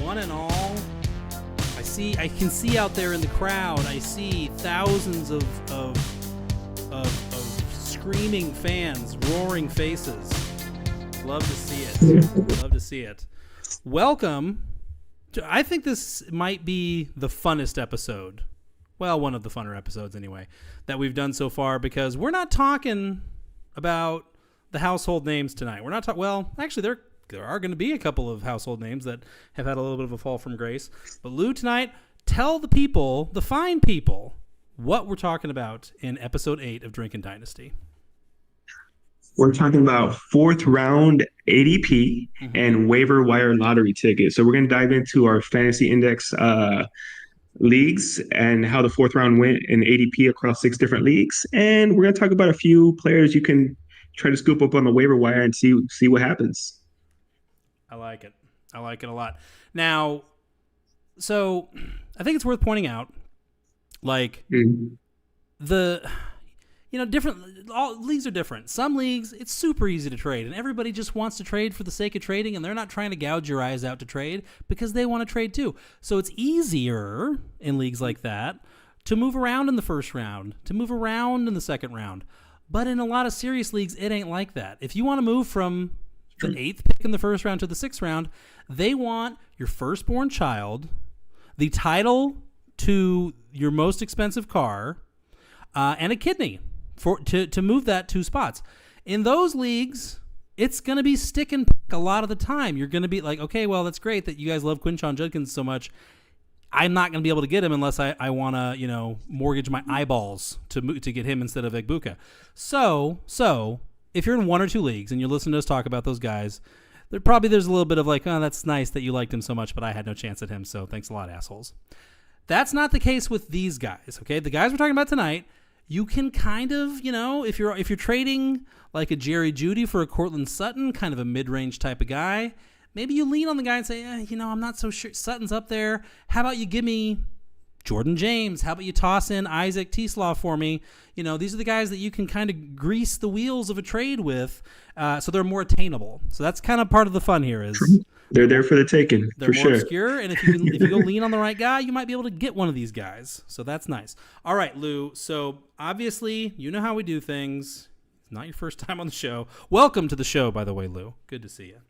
one and all. I can see out there in the crowd. I see thousands of screaming fans, roaring faces. Love to see it. Love to see it. Welcome. I think this might be the funnest episode. Well, one of the funner episodes anyway that we've done so far, because we're not talking about the household names tonight. We're not talking. Well, actually, there are going to be a couple of household names that have had a little bit of a fall from grace. But Lou, tonight, tell the people, the fine people, what we're talking about in episode 8 of Drinkin Dynasty. We're talking about fourth round ADP and waiver wire lottery tickets. So we're going to dive into our fantasy index leagues and how the fourth round went in ADP across 6 different leagues. And we're going to talk about a few players you can try to scoop up on the waiver wire and see what happens. I like it. I like it a lot. Now, so I think it's worth pointing out, like, all leagues are different. Some leagues, it's super easy to trade, and everybody just wants to trade for the sake of trading, and they're not trying to gouge your eyes out to trade because they want to trade too. So it's easier in leagues like that to move around in the first round, to move around in the second round. But in a lot of serious leagues, it ain't like that. If you want to move from the 8th pick in the first round to the 6th round, they want your firstborn child, the title to your most expensive car, and a kidney to move that 2 spots. In those leagues, it's going to be stick and pick a lot of the time. You're going to be like, okay, well, that's great that you guys love Quinshon Judkins so much. I'm not going to be able to get him unless I want to, mortgage my eyeballs to get him instead of Egbuka. So if you're in 1 or 2 leagues and you're listening to us talk about those guys, there's a little bit of like, oh, that's nice that you liked him so much, but I had no chance at him, so thanks a lot, assholes. That's not the case with these guys, okay? The guys we're talking about tonight, you can kind of, if you're trading like a Jerry Jeudy for a Cortland Sutton, kind of a mid-range type of guy, maybe you lean on the guy and say, I'm not so sure. Sutton's up there. How about you give me Jordan James? How about you toss in Isaac TeSlaa for me? These are the guys that you can kind of grease the wheels of a trade with, so they're more attainable. So that's kind of part of the fun here is they're there for the taking. They're for more sure. obscure, and if you go lean on the right guy, you might be able to get one of these guys. So that's nice. All right, Lou. So obviously, you know how we do things. It's not your first time on the show. Welcome to the show, by the way, Lou. Good to see you.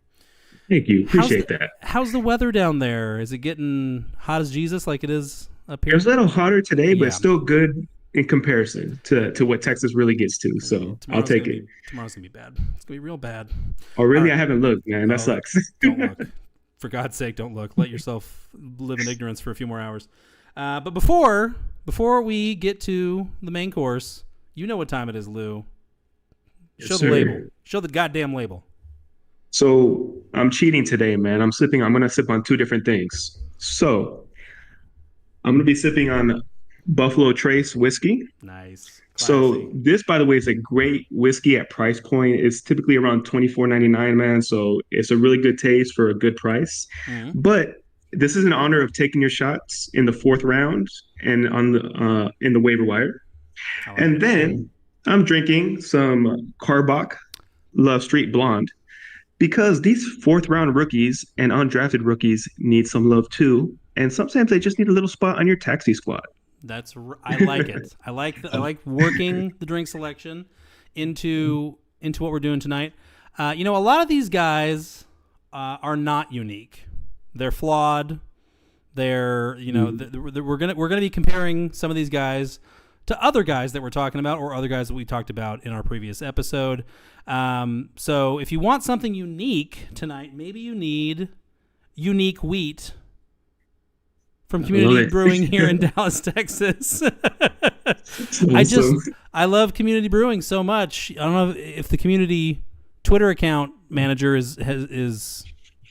Thank you. Appreciate that. How's the weather down there? Is it getting hot as Jesus like it is up here? It was a little hotter today, but still good in comparison to what Texas really gets to. So I'll take it. Tomorrow's going to be bad. It's going to be real bad. Oh, really? Right. I haven't looked, man. That sucks. Don't look. For God's sake, don't look. Let yourself live in ignorance for a few more hours. But before we get to the main course, you know what time it is, Lou. Show the label. Show the goddamn label. So I'm cheating today, man. I'm going to sip on 2 different things. So I'm going to be sipping on Buffalo Trace whiskey. Nice. Classy. So this, by the way, is a great whiskey at price point. It's typically around $24.99, man. So it's a really good taste for a good price. Mm-hmm. But this is in honor of taking your shots in the 4th round and on the in the waiver wire. And then I'm drinking some Karbach Love Street Blonde because these 4th round rookies and undrafted rookies need some love too. And sometimes they just need a little spot on your taxi squad. I like it. I like working the drink selection into what we're doing tonight. A lot of these guys are not unique. They're flawed. They're we're gonna be comparing some of these guys to other guys that we're talking about or other guys that we talked about in our previous episode. So if you want something unique tonight, maybe you need unique wheat from Community Brewing here in Dallas, Texas. I love Community Brewing so much. I don't know if the community Twitter account manager is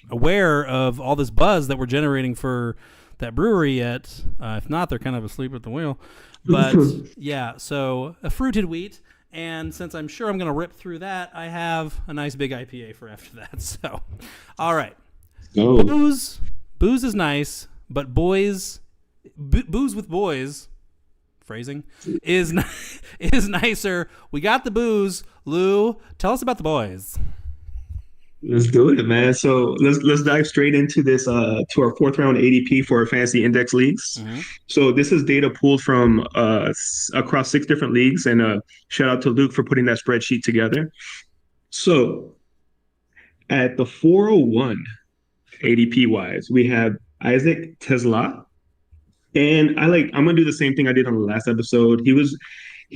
aware of all this buzz that we're generating for that brewery yet. If not, they're kind of asleep at the wheel. But yeah, so a fruited wheat. And since I'm sure I'm going to rip through that, I have a nice big IPA for after that. So, all right. Oh. Booze is nice. But booze with boys, phrasing, is nicer. We got the booze. Lou, tell us about the boys. Let's do it, man. So let's dive straight into this to our fourth round ADP for our fantasy index leagues. Mm-hmm. So this is data pulled from across 6 different leagues, and shout out to Luke for putting that spreadsheet together. So at the 401 ADP wise, we have Isaac TeSlaa, and I'm gonna do the same thing I did on the last episode. He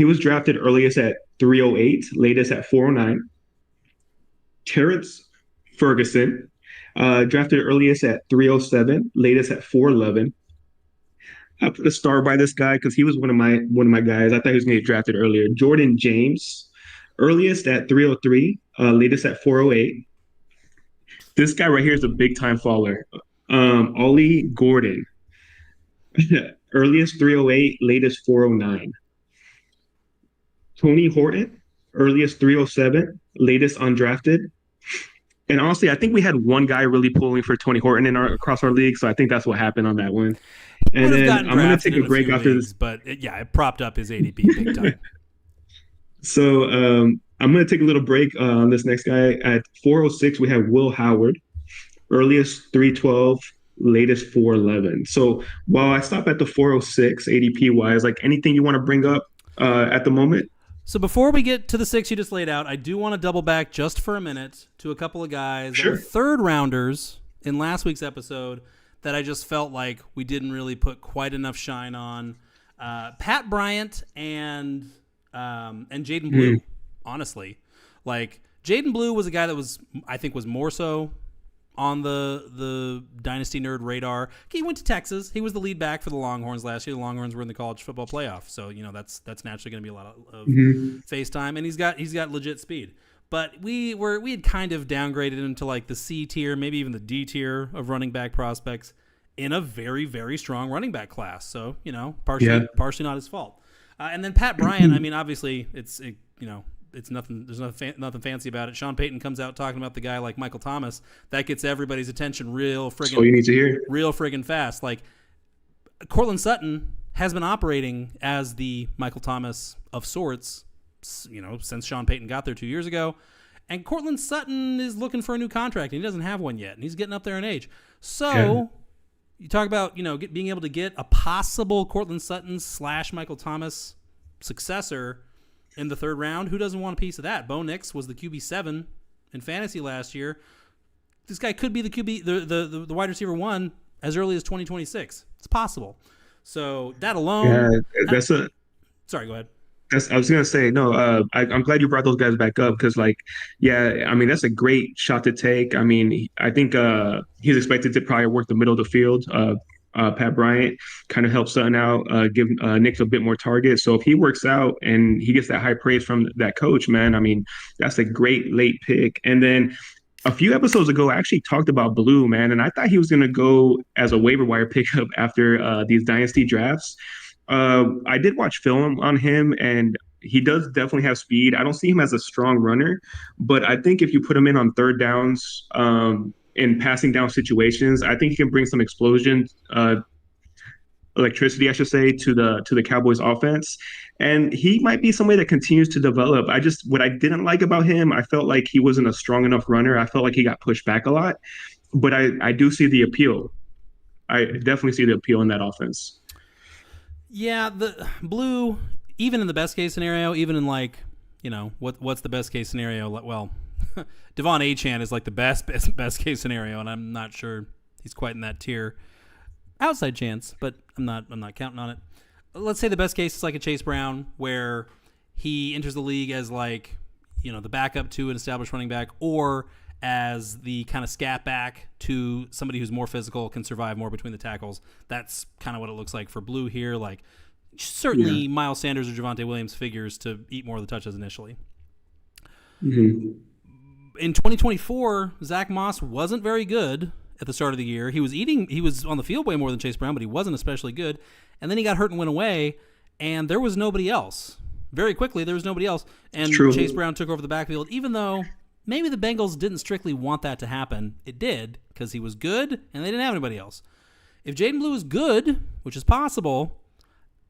was drafted earliest at 308, latest at 409. Terrance Ferguson, drafted earliest at 307, latest at 411. I put a star by this guy because he was one of my guys. I thought he was going to get drafted earlier. Jordan James, earliest at 303, latest at 408. This guy right here is a big time faller. Ollie Gordon, earliest 308, latest 409. Tory Horton, earliest 307, latest undrafted. And honestly, I think we had one guy really pulling for Tory Horton across our league, so I think that's what happened on that one. And then I'm going to take a break after this. But it propped up his ADP big time. So I'm going to take a little break on this next guy. At 406, we have Will Howard, earliest 312, latest 411. So while I stop at the 406 ADP wise, like anything you want to bring up at the moment? So before we get to the 6 you just laid out, I do want to double back just for a minute to a couple of guys that were third rounders in last week's episode that I just felt like we didn't really put quite enough shine on. Pat Bryant and Jaydon Blue, honestly. Like, Jaydon Blue was a guy that I think was more so on the Dynasty Nerd radar. He went to Texas. He was the lead back for the Longhorns last year. The Longhorns were in the college football playoff, so that's naturally going to be a lot of face time. And he's got legit speed. But we had kind of downgraded him to like the C tier, maybe even the D tier of running back prospects in a very, very strong running back class. So partially not his fault. And then Pat Bryant. I mean, obviously it's nothing. There's nothing fancy about it. Sean Payton comes out talking about the guy like Michael Thomas. That gets everybody's attention real friggin'. So you need to hear real friggin' fast. Like Courtland Sutton has been operating as the Michael Thomas of sorts, since Sean Payton got there 2 years ago. And Courtland Sutton is looking for a new contract, and he doesn't have one yet, and he's getting up there in age. So you talk about being able to get a possible Courtland Sutton / Michael Thomas successor in the third round. Who doesn't want a piece of that? Bo Nix was the QB7 in fantasy last year. This guy could be the QB, the wide receiver 1 as early as 2026. It's possible. So that alone. Yeah, sorry, go ahead. I was gonna say no. I'm glad you brought those guys back up because, I mean, that's a great shot to take. I mean, I think he's expected to probably work the middle of the field. Pat Bryant kind of helps Sutton out, give Nick a bit more targets. So if he works out and he gets that high praise from that coach, man, I mean, that's a great late pick. And then a few episodes ago, I actually talked about Blue, man, and I thought he was going to go as a waiver wire pickup after these dynasty drafts. I did watch film on him, and he does definitely have speed. I don't see him as a strong runner, but I think if you put him in on third downs, in passing down situations, I think he can bring some electricity, I should say, to the Cowboys offense. And he might be somebody that continues to develop. What I didn't like about him, I felt like he wasn't a strong enough runner. I felt like he got pushed back a lot, but I do see the appeal. I definitely see the appeal in that offense. Yeah, the Blue, even in the best case scenario, even in what's the best case scenario? Well, Devon Achane is like the best case scenario, and I'm not sure he's quite in that tier. Outside chance, but I'm not counting on it. Let's say the best case is like a Chase Brown, where he enters the league as the backup to an established running back, or as the kind of scat back to somebody who's more physical, can survive more between the tackles. That's kind of what it looks like for Blue here. Like, certainly Miles Sanders or Javonte Williams figures to eat more of the touches initially. Mm-hmm. In 2024, Zach Moss wasn't very good at the start of the year. He was on the field way more than Chase Brown, but he wasn't especially good. And then he got hurt and went away, and there was nobody else. Very quickly, there was nobody else. And Chase Brown took over the backfield, even though maybe the Bengals didn't strictly want that to happen. It did, because he was good, and they didn't have anybody else. If Jaydon Blue is good, which is possible,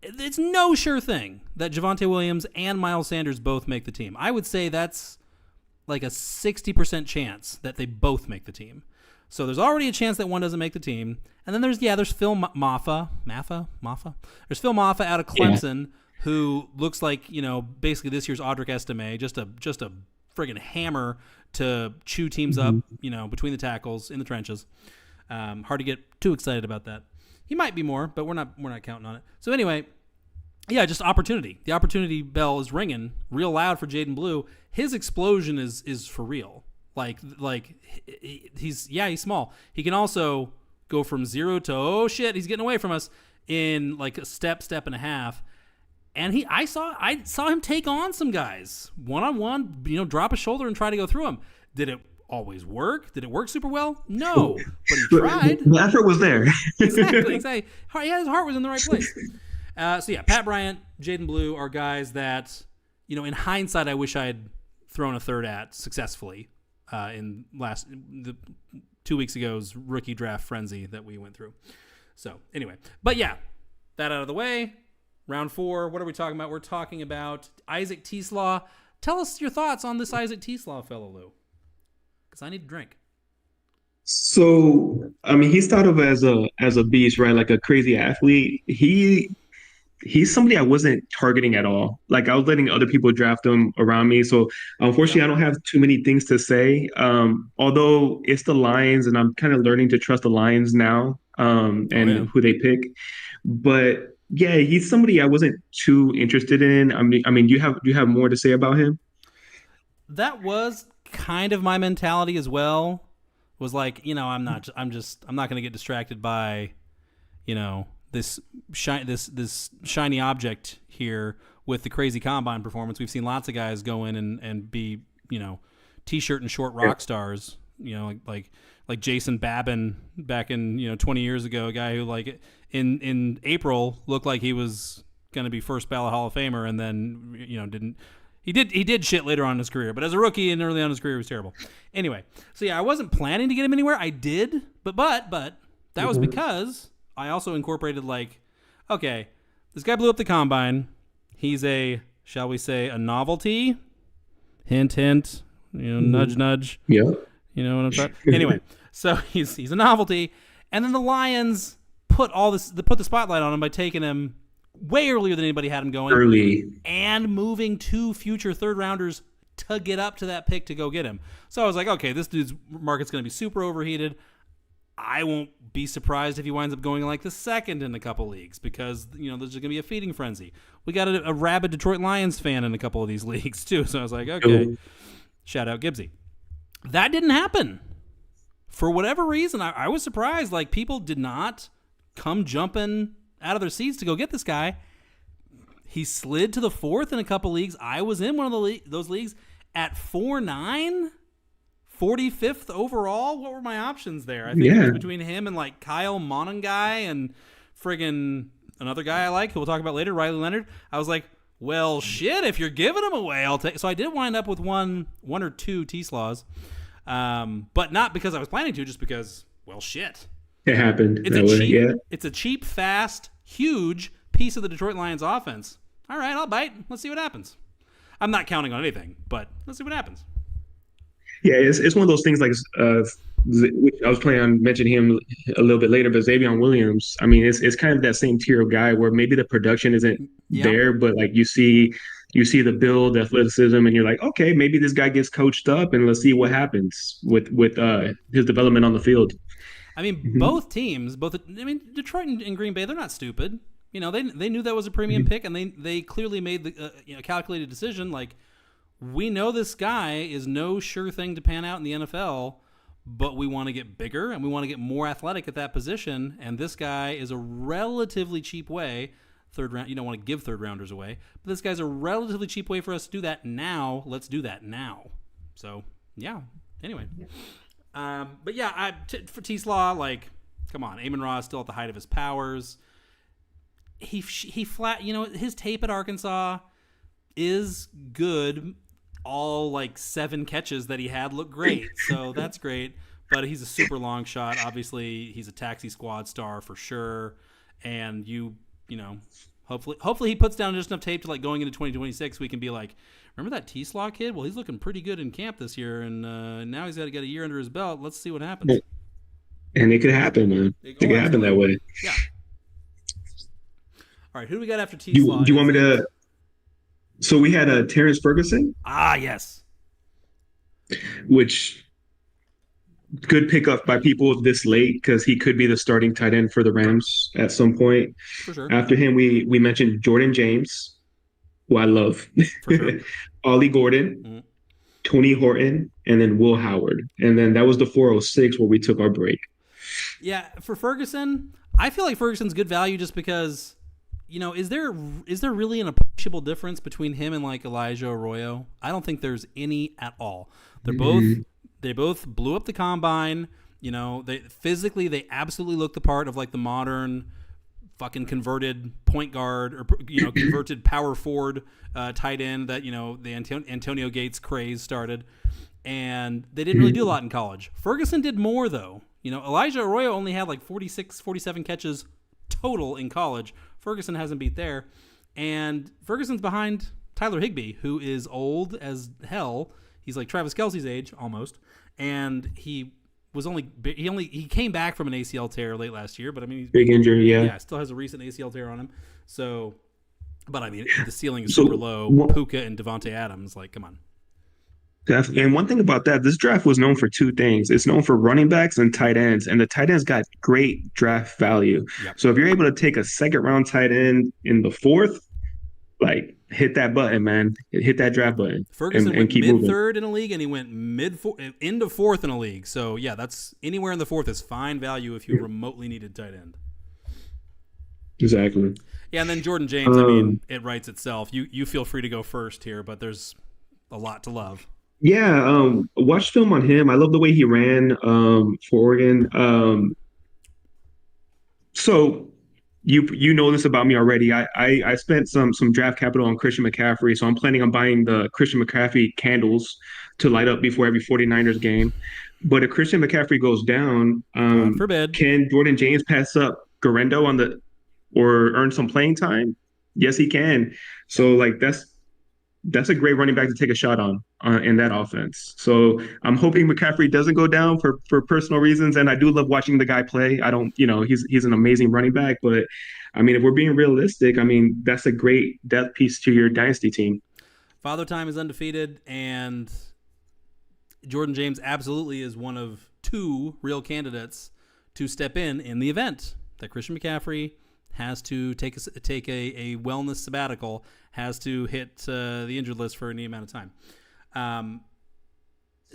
it's no sure thing that Javonte Williams and Miles Sanders both make the team. I would say that's like a 60% chance that they both make the team. So there's already a chance that one doesn't make the team. And then there's Phil Maffa. There's Phil Maffa out of Clemson, who looks like, basically this year's Audric Estime, just a friggin' hammer to chew teams up, between the tackles in the trenches. Hard to get too excited about that. He might be more, but we're not counting on it. So anyway, just opportunity. The opportunity bell is ringing real loud for Jaydon Blue. His explosion is for real. Like he's small. He can also go from 0 to, oh shit, he's getting away from us in like a step and a half. And I saw him take on some guys one-on-one, drop a shoulder and try to go through them. Did it always work? Did it work super well? No, but he tried. The effort was there. Exactly. His heart was in the right place. Pat Bryant, Jaydon Blue are guys that, in hindsight, I wish I had thrown a third at successfully in the 2 weeks ago's rookie draft frenzy that we went through. So anyway, but that out of the way. Round 4, what are we talking about? We're talking about Isaac TeSlaa. Tell us your thoughts on this Isaac TeSlaa fellow, Lou, because I need a drink. So, he's thought of as a beast, right? Like a crazy athlete. He's somebody I wasn't targeting at all. Like I was letting other people draft him around me. So unfortunately, I don't have too many things to say. Although it's the Lions, and I'm kind of learning to trust the Lions now, who they pick. But yeah, he's somebody I wasn't too interested in. I mean, you have more to say about him? That was kind of my mentality as well. Was like, I'm not going to get distracted by, this shiny object here with the crazy combine performance. We've seen lots of guys go in and be, t-shirt and short rock stars, like Jason Babin back in, 20 years ago, a guy who like in April looked like he was going to be first ballot Hall of Famer. And then, didn't. He did shit later on in his career, but as a rookie and early on in his career, he was terrible. Anyway, so I wasn't planning to get him anywhere. I did, but that was because I also incorporated okay, this guy blew up the combine. He's shall we say, a novelty? Hint, hint. Nudge, nudge. Yeah. You know what I'm talking? Anyway, so he's a novelty, and then the Lions put the spotlight on him by taking him way earlier than anybody had him going. Early. And moving 2 future third rounders to get up to that pick to go get him. So I was like, okay, this dude's market's going to be super overheated. I won't be surprised if he winds up going like the second in a couple leagues because, there's going to be a feeding frenzy. We got a rabid Detroit Lions fan in a couple of these leagues too. So I was like, okay, shout out Gibbsy. That didn't happen. For whatever reason, I was surprised. Like, people did not come jumping out of their seats to go get this guy. He slid to the 4th in a couple leagues. I was in one of those leagues at 4.9, 45th overall. What were my options there? I think it was between him and like Kyle Monangai and friggin' another guy I like who we'll talk about later, Riley Leonard. I was like, well, shit, if you're giving him away, I'll take. So I did wind up with one or two TeSlaas, but not because I was planning to, just because, well, shit. It happened. It's a cheap, fast, huge piece of the Detroit Lions offense. All right, I'll bite. Let's see what happens. I'm not counting on anything, but let's see what happens. Yeah, it's one of those things like which I was planning on mentioning him a little bit later, but Savion Williams. I mean, it's kind of that same tier of guy where maybe the production isn't there, but like you see the build, the athleticism, and you're like, okay, maybe this guy gets coached up, and let's see what happens with his development on the field. I mean, both teams, Detroit and Green Bay, they're not stupid. They knew that was a premium pick, and they clearly made the calculated decision. Like, we know this guy is no sure thing to pan out in the NFL, but we want to get bigger and we want to get more athletic at that position. And this guy is a relatively cheap way. Third round, you don't want to give third rounders away, but this guy's a relatively cheap way for us to do that now. Let's do that now. So yeah. Anyway. But yeah, for TeSlaa, like, come on, Amon-Ra is still at the height of his powers. He flat, his tape at Arkansas is good. All like 7 catches that he had look great, so that's great. But he's a super long shot. Obviously, he's a taxi squad star for sure. And Hopefully he puts down just enough tape to like going into 2026. We can be like, remember that TeSlaa kid? Well, he's looking pretty good in camp this year, and now he's got to get a year under his belt. Let's see what happens. And it could happen, man. It could happen that way. Yeah. All right, who do we got after TeSlaa? Do you want me to? So we had Terrance Ferguson. Ah, yes. Which good pickup by people this late because he could be the starting tight end for the Rams at some point. For sure. After him, we mentioned Jordan James, who I love. For sure. Ollie Gordon, Tory Horton, and then Will Howard. And then that was the 406 where we took our break. Yeah, for Ferguson, I feel like Ferguson's good value just because, is there really an appreciable difference between him and like Elijah Arroyo? I don't think there's any at all. They both blew up the combine. They absolutely look the part of like the modern fucking converted point guard or converted power forward tight end that the Antonio Gates craze started, and they didn't really do a lot in college. Ferguson did more though. Elijah Arroyo only had like 46, 47 catches total in college. Ferguson hasn't beat there, and Ferguson's behind Tyler Higbee, who is old as hell. He's like Travis Kelce's age almost, and he came back from an ACL tear late last year, but I mean, big injury, yeah, still has a recent ACL tear on him. So, but I mean, the ceiling is super low. Puka and Devontae Adams, like, come on. Definitely. And one thing about that, this draft was known for two things. It's known for running backs and tight ends, and the tight ends got great draft value. Yep. So if you're able to take a second round tight end in the fourth, like, hit that button, man. Hit that draft button. Ferguson went mid-third in a league, and he went into fourth in a league. So, yeah, that's anywhere in the fourth is fine value if you remotely needed tight end. Exactly. Yeah, and then Jordan James, I mean, it writes itself. You feel free to go first here, but there's a lot to love. Yeah, watched film on him. I love the way he ran for Oregon. So you know this about me already. I spent some draft capital on Christian McCaffrey, so I'm planning on buying the Christian McCaffrey candles to light up before every 49ers game. But if Christian McCaffrey goes down, can Jordan James pass up Guerendo or earn some playing time? Yes, he can. So like that's a great running back to take a shot on in that offense. So I'm hoping McCaffrey doesn't go down for personal reasons. And I do love watching the guy play. I don't, he's an amazing running back. But I mean, if we're being realistic, I mean, that's a great depth piece to your dynasty team. Father Time is undefeated, and Jordan James absolutely is one of two real candidates to step in the event that Christian McCaffrey has to take a wellness sabbatical, has to hit the injured list for any amount of time.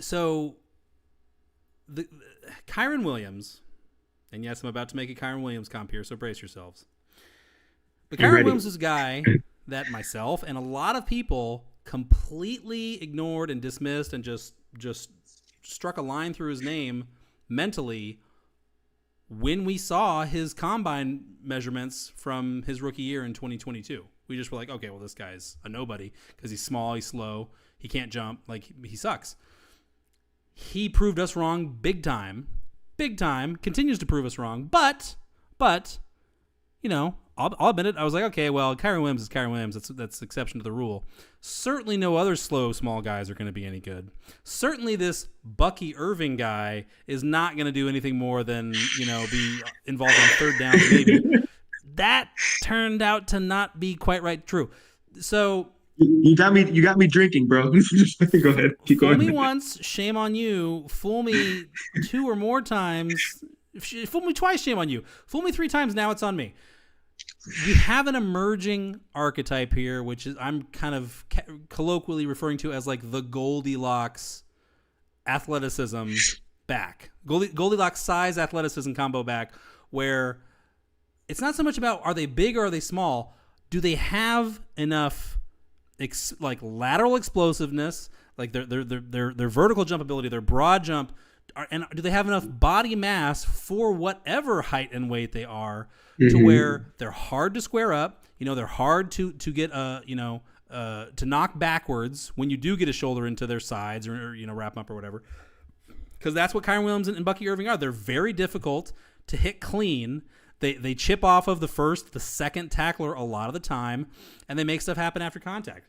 So the Kyren Williams, and yes, I'm about to make a Kyren Williams comp here, so brace yourselves. But Kyren Williams is a guy that myself and a lot of people completely ignored and dismissed and just struck a line through his name mentally when we saw his combine measurements from his rookie year in 2022. We just were like, okay, well, this guy's a nobody because he's small, he's slow, he can't jump, like, he sucks. He proved us wrong big time, continues to prove us wrong, but I'll admit it. I was like, okay, well, Kyren Williams is Kyren Williams. That's the exception to the rule. Certainly no other slow, small guys are going to be any good. Certainly this Bucky Irving guy is not going to do anything more than, be involved on third downs, maybe. That turned out to not be quite right true. So you got me drinking, bro. Go ahead. Keep going. Fool me once, shame on you. Fool me two or more times. Fool me twice, shame on you. Fool me three times, now it's on me. We have an emerging archetype here, which is I'm kind of colloquially referring to as like the Goldilocks athleticism back. Goldilocks size athleticism combo back, where it's not so much about are they big or are they small. Do they have enough lateral explosiveness, like their vertical jump ability, their broad jump, and do they have enough body mass for whatever height and weight they are to where they're hard to square up? They're hard to get to knock backwards when you do get a shoulder into their sides or wrap them up or whatever. Because that's what Kyren Williams and Bucky Irving are. They're very difficult to hit clean. They chip off of the second tackler a lot of the time, and they make stuff happen after contact.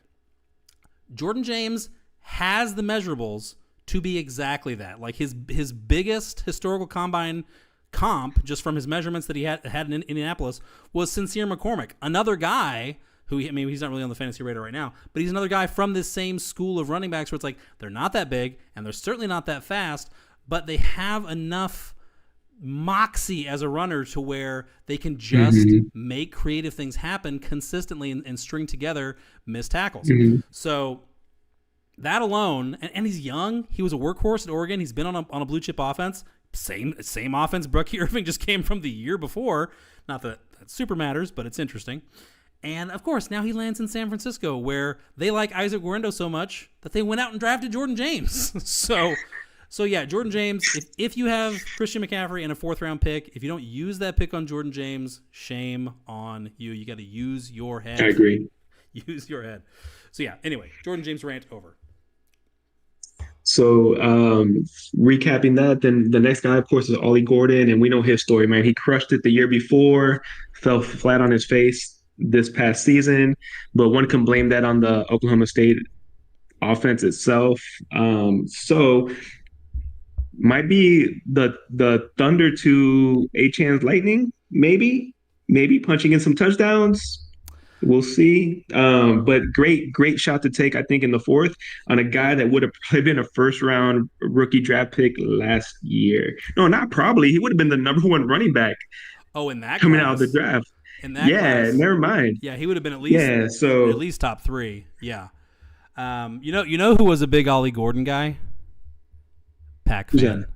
Jordan James has the measurables to be exactly that. Like his biggest historical combine comp, just from his measurements that he had in Indianapolis, was Sincere McCormick, another guy who, I mean, he's not really on the fantasy radar right now, but he's another guy from this same school of running backs where it's like they're not that big and they're certainly not that fast, but they have enough moxie as a runner to where they can just make creative things happen consistently and string together missed tackles. So that alone, and he's young. He was a workhorse at Oregon. He's been on a blue chip offense. Same offense Bucky Irving just came from the year before. Not that super matters, but it's interesting. And of course, now he lands in San Francisco, where they like Isaac Guerendo so much that they went out and drafted Jordan James. So yeah, Jordan James, if you have Christian McCaffrey and a 4th round pick, if you don't use that pick on Jordan James, shame on you. You got to use your head. I agree. Use your head. So yeah, anyway, Jordan James rant over. So recapping that, then the next guy, of course, is Ollie Gordon, and we know his story, man. He crushed it the year before, fell flat on his face this past season, but one can blame that on the Oklahoma State offense itself. So might be the Thunder to Achan's Lightning, maybe punching in some touchdowns. We'll see. But great shot to take, I think, in the 4th on a guy that would have probably been a 1st round rookie draft pick last year. No, not probably. He would have been the number 1 running back. Oh, in that coming class. out of the draft. In that class. Never mind. Yeah, he would have been at least top 3. Yeah. You know who was a big Ollie Gordon guy? Pack fan.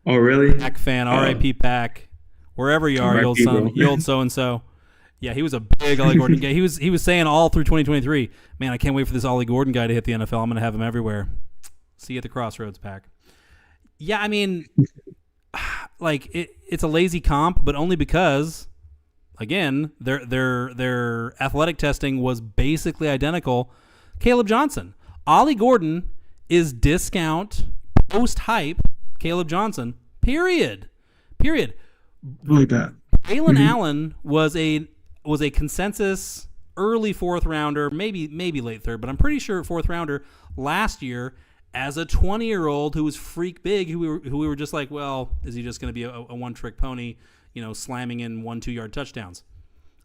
Oh, really? Pack fan. R.I.P. Pack. Wherever you are, you old so and so. Yeah, he was a big Ollie Gordon guy. He was saying all through 2023, man, I can't wait for this Ollie Gordon guy to hit the NFL. I'm going to have him everywhere. See you at the crossroads, Pack. Yeah, I mean, like it's a lazy comp, but only because, again, their athletic testing was basically identical. Caleb Johnson. Ollie Gordon is discount post-hype Caleb Johnson, period. Like that. Braelon Allen was a consensus early 4th rounder, maybe late 3rd, but I'm pretty sure 4th rounder last year as a 20-year-old who was freak big, who we were just like, well, is he just going to be a one-trick pony, slamming in 1-2 yard touchdowns?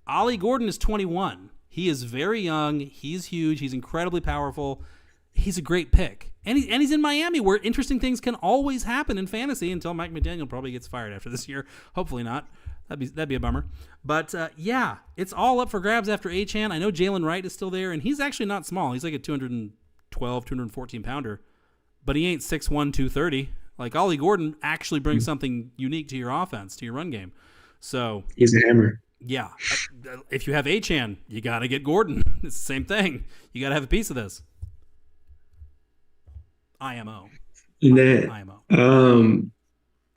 Ollie Gordon is 21. He is very young. He's huge. He's incredibly powerful. He's a great pick. And he's in Miami, where interesting things can always happen in fantasy until Mike McDaniel probably gets fired after this year. Hopefully not. That'd be a bummer. But yeah, it's all up for grabs after Achan. I know Jalen Wright is still there, and he's actually not small. He's like a 212, 214 pounder, but he ain't 6'1", 230. Like Ollie Gordon actually brings something unique to your offense, to your run game. So he's a hammer. Yeah, if you have Achan, you got to get Gordon. It's the same thing. You got to have a piece of this. IMO. And then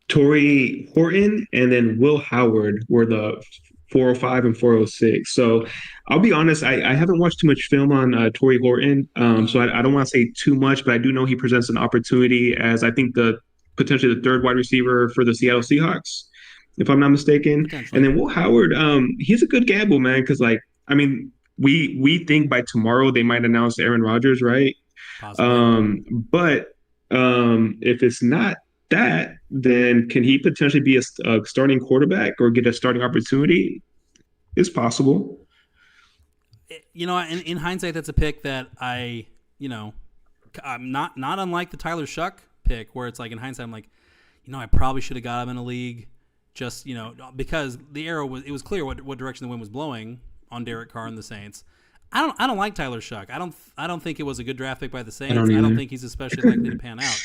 Tory Horton and then Will Howard were the 405 and 406. So I'll be honest, I haven't watched too much film on Tory Horton, so I don't want to say too much, but I do know he presents an opportunity as I think potentially the 3rd wide receiver for the Seattle Seahawks, if I'm not mistaken. And then Will Howard, he's a good gamble, man, because we think by tomorrow they might announce Aaron Rodgers, right? Possibly. But if it's not that, then can he potentially be a starting quarterback or get a starting opportunity? It's possible. In hindsight, that's a pick that I'm not unlike the Tyler Shuck pick, where it's like in hindsight, I'm like, I probably should have got him in a league, just because the arrow was clear what direction the wind was blowing on Derek Carr and the Saints. I don't like Tyler Shuck. I don't think it was a good draft pick by the Saints. I don't think he's especially likely to pan out.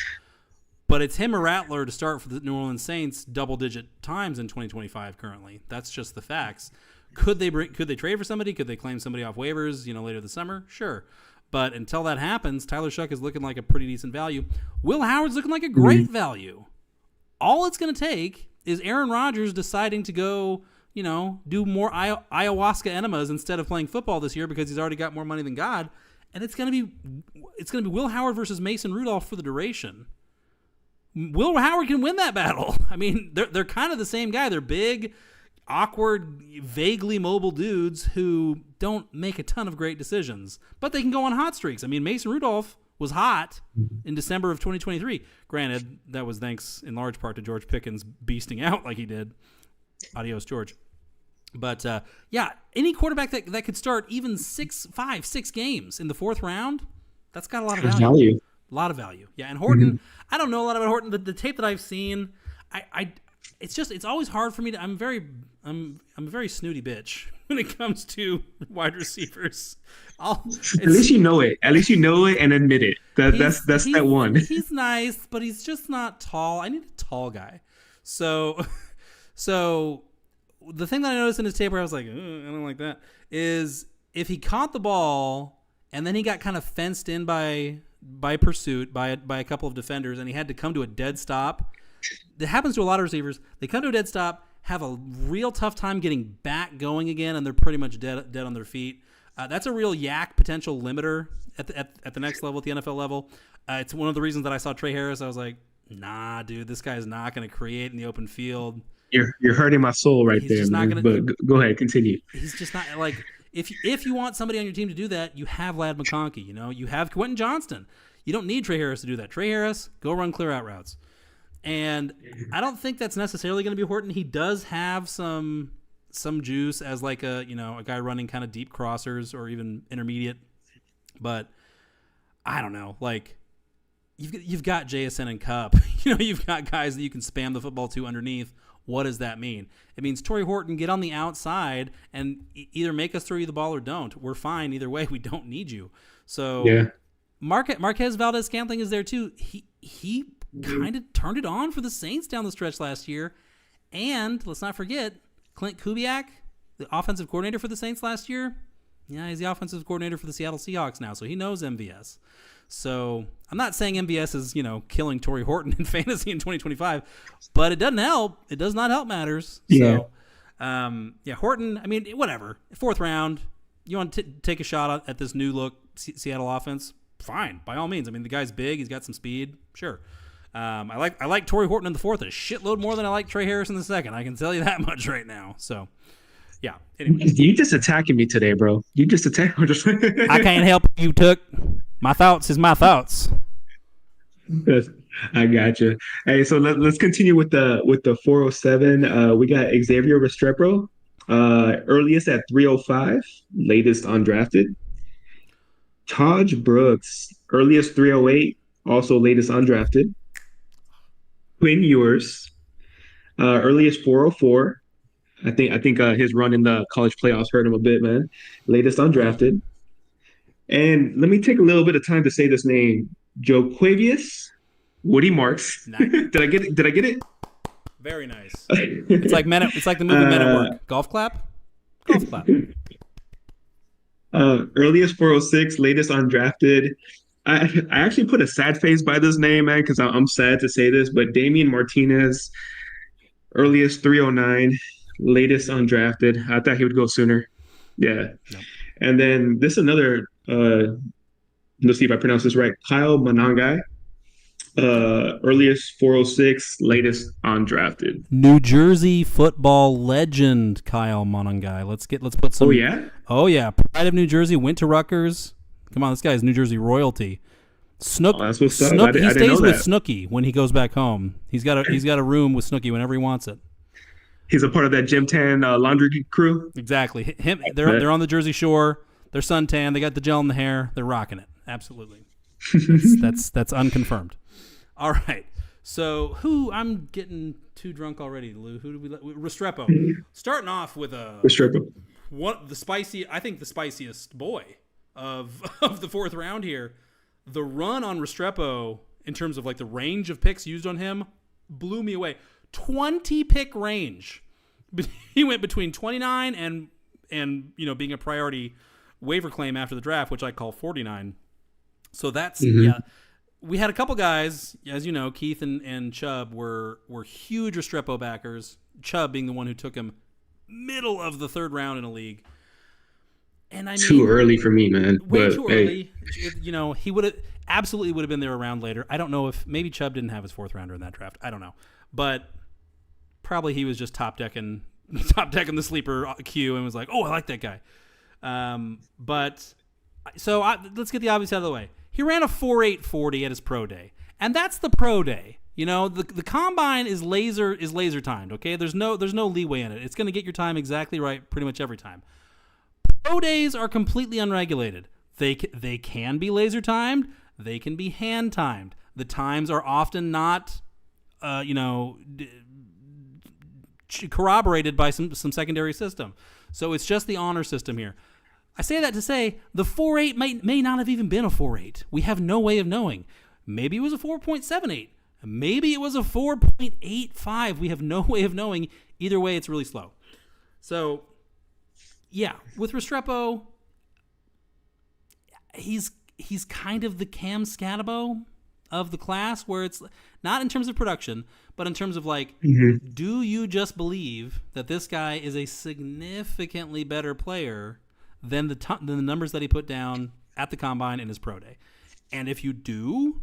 But it's him or Rattler to start for the New Orleans Saints double-digit times in 2025 currently. That's just the facts. Could they trade for somebody? Could they claim somebody off waivers, later this summer? Sure. But until that happens, Tyler Shuck is looking like a pretty decent value. Will Howard's looking like a great value. All it's going to take is Aaron Rodgers deciding to go, do more ayahuasca enemas instead of playing football this year because he's already got more money than God. And it's going to be Will Howard versus Mason Rudolph for the duration. Will Howard can win that battle. I mean, they're kind of the same guy. They're big, awkward, vaguely mobile dudes who don't make a ton of great decisions, but they can go on hot streaks. I mean, Mason Rudolph was hot in December of 2023. Granted, that was thanks in large part to George Pickens beasting out like he did. Adios, George. But, any quarterback that could start even 6 games in the fourth round, that's got a lot of value. A lot of value. Yeah, and Horton, I don't know a lot about Horton. The tape that I've seen, it's always hard for me to. I'm a very snooty bitch when it comes to wide receivers. At least you know it. At least you know it and admit it. That's that one. He's nice, but he's just not tall. I need a tall guy. So the thing that I noticed in his tape where I was like, I don't like that, is if he caught the ball and then he got kind of fenced in by pursuit by a couple of defenders and he had to come to a dead stop. That happens to a lot of receivers. They come to a dead stop, have a real tough time getting back going again, and they're pretty much dead on their feet. That's a real yak potential limiter at the next level, at the NFL level. It's one of the reasons that I saw Trey Harris. I was like, nah, dude, this guy's not going to create in the open field. You're hurting my soul right there, man. But go ahead, continue. He's just not like if you want somebody on your team to do that, you have Ladd McConkey. You know, you have Quentin Johnston. You don't need Trey Harris to do that. Trey Harris, go run clear out routes. And I don't think that's necessarily going to be Horton. He does have some juice as like a guy running kind of deep crossers or even intermediate. But I don't know. Like you've got JSN and Cup. You've got guys that you can spam the football to underneath. What does that mean? It means Tory Horton, get on the outside and either make us throw you the ball or don't. We're fine either way. We don't need you. So yeah. Marquez Valdez-Scantling is there too. He kind of turned it on for the Saints down the stretch last year. And let's not forget, Clint Kubiak, the offensive coordinator for the Saints last year. Yeah, he's the offensive coordinator for the Seattle Seahawks now, so he knows MVS. So I'm not saying MVS is, killing Tory Horton in fantasy in 2025, but it doesn't help. It does not help matters. Yeah. So, Horton, I mean, whatever. Fourth round, you want to take a shot at this new look Seattle offense? Fine, by all means. I mean, the guy's big. He's got some speed. Sure. I like Tory Horton in the fourth a shitload more than I like Trey Harris in the second. I can tell you that much right now. So, yeah. Anyway. You just attacking me today, bro. You just attack. I can't help you, Took. My thoughts is my thoughts. Yes, I gotcha. Hey, so let's continue with the 407. We got Xavier Restrepo, earliest at 305, latest undrafted. Tahj Brooks, earliest 308, also latest undrafted. Quinn Ewers, earliest 404. I think his run in the college playoffs hurt him a bit, man. Latest undrafted. And let me take a little bit of time to say this name. Joquavius Woody Marks. Nice. Did I get it? Very nice. It's like the movie Men at Work. Golf clap? Golf clap. Earliest 406, latest undrafted. I actually put a sad face by this name, man, because I'm sad to say this, but Damien Martinez, earliest 309, latest undrafted. I thought he would go sooner. Yeah. No. And then this another, let's see if I pronounce this right, Kyle Monangai, earliest 406, latest undrafted. New Jersey football legend Kyle Monangai. Let's put some. Oh yeah. Oh yeah, pride of New Jersey. Went to Rutgers. Come on, this guy is New Jersey royalty. Snook. Oh, that's what's up. Snook, he stays with Snooki when he goes back home. He's got a room with Snooki whenever he wants it. He's a part of that Jim Tan laundry crew. Exactly. They're on the Jersey Shore. They're suntan. They got the gel in the hair. They're rocking it. Absolutely. That's unconfirmed. All right. So I'm getting too drunk already, Lou. Who do we let? Restrepo. Starting off with Restrepo. I think the spiciest boy of the fourth round here. The run on Restrepo in terms of like the range of picks used on him blew me away. 20 pick range. He went between 29 and being a priority waiver claim after the draft, which I call 49. So that's yeah. We had a couple guys, as you know, Keith and Chubb were huge Restrepo backers. Chubb being the one who took him middle of the third round in a league. And I mean, too early for me, man. way But too hey, early. He would have absolutely would have been there a round later. I don't know if maybe Chubb didn't have his 4th rounder in that draft. I don't know, but probably he was just top decking the sleeper queue and was like, oh, I like that guy. But so let's get the obvious out of the way. He ran a 4.840 at his pro day, and that's the pro day. The combine is laser timed. Okay, there's no leeway in it. It's going to get your time exactly right pretty much every time. Pro days are completely unregulated. They can be laser timed. They can be hand timed. The times are often not, corroborated by some secondary system. So it's just the honor system here. I say that to say the 4.8 may not have even been a 4.8. We have no way of knowing. Maybe it was a 4.78. Maybe it was a 4.85. We have no way of knowing. Either way, it's really slow. So, yeah, with Restrepo, he's kind of the Cam Scatabo of the class, where it's not in terms of production, but in terms of do you just believe that this guy is a significantly better player than the numbers that he put down at the combine in his pro day? And if you do,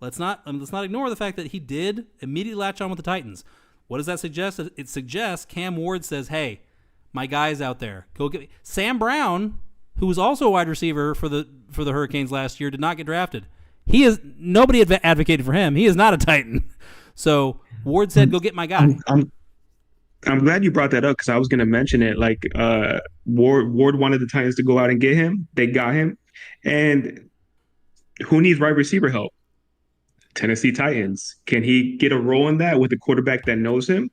let's not ignore the fact that he did immediately latch on with the Titans. What does that suggest? It suggests Cam Ward says, "Hey, my guy's out there. Go get me." Sam Brown, who was also a wide receiver for the Hurricanes last year, did not get drafted. Nobody advocated for him. He is not a Titan. So Ward said, "Go get my guy." I'm glad you brought that up because I was going to mention it. Ward wanted the Titans to go out and get him. They got him. And who needs wide receiver help? Tennessee Titans. Can he get a role in that with a quarterback that knows him?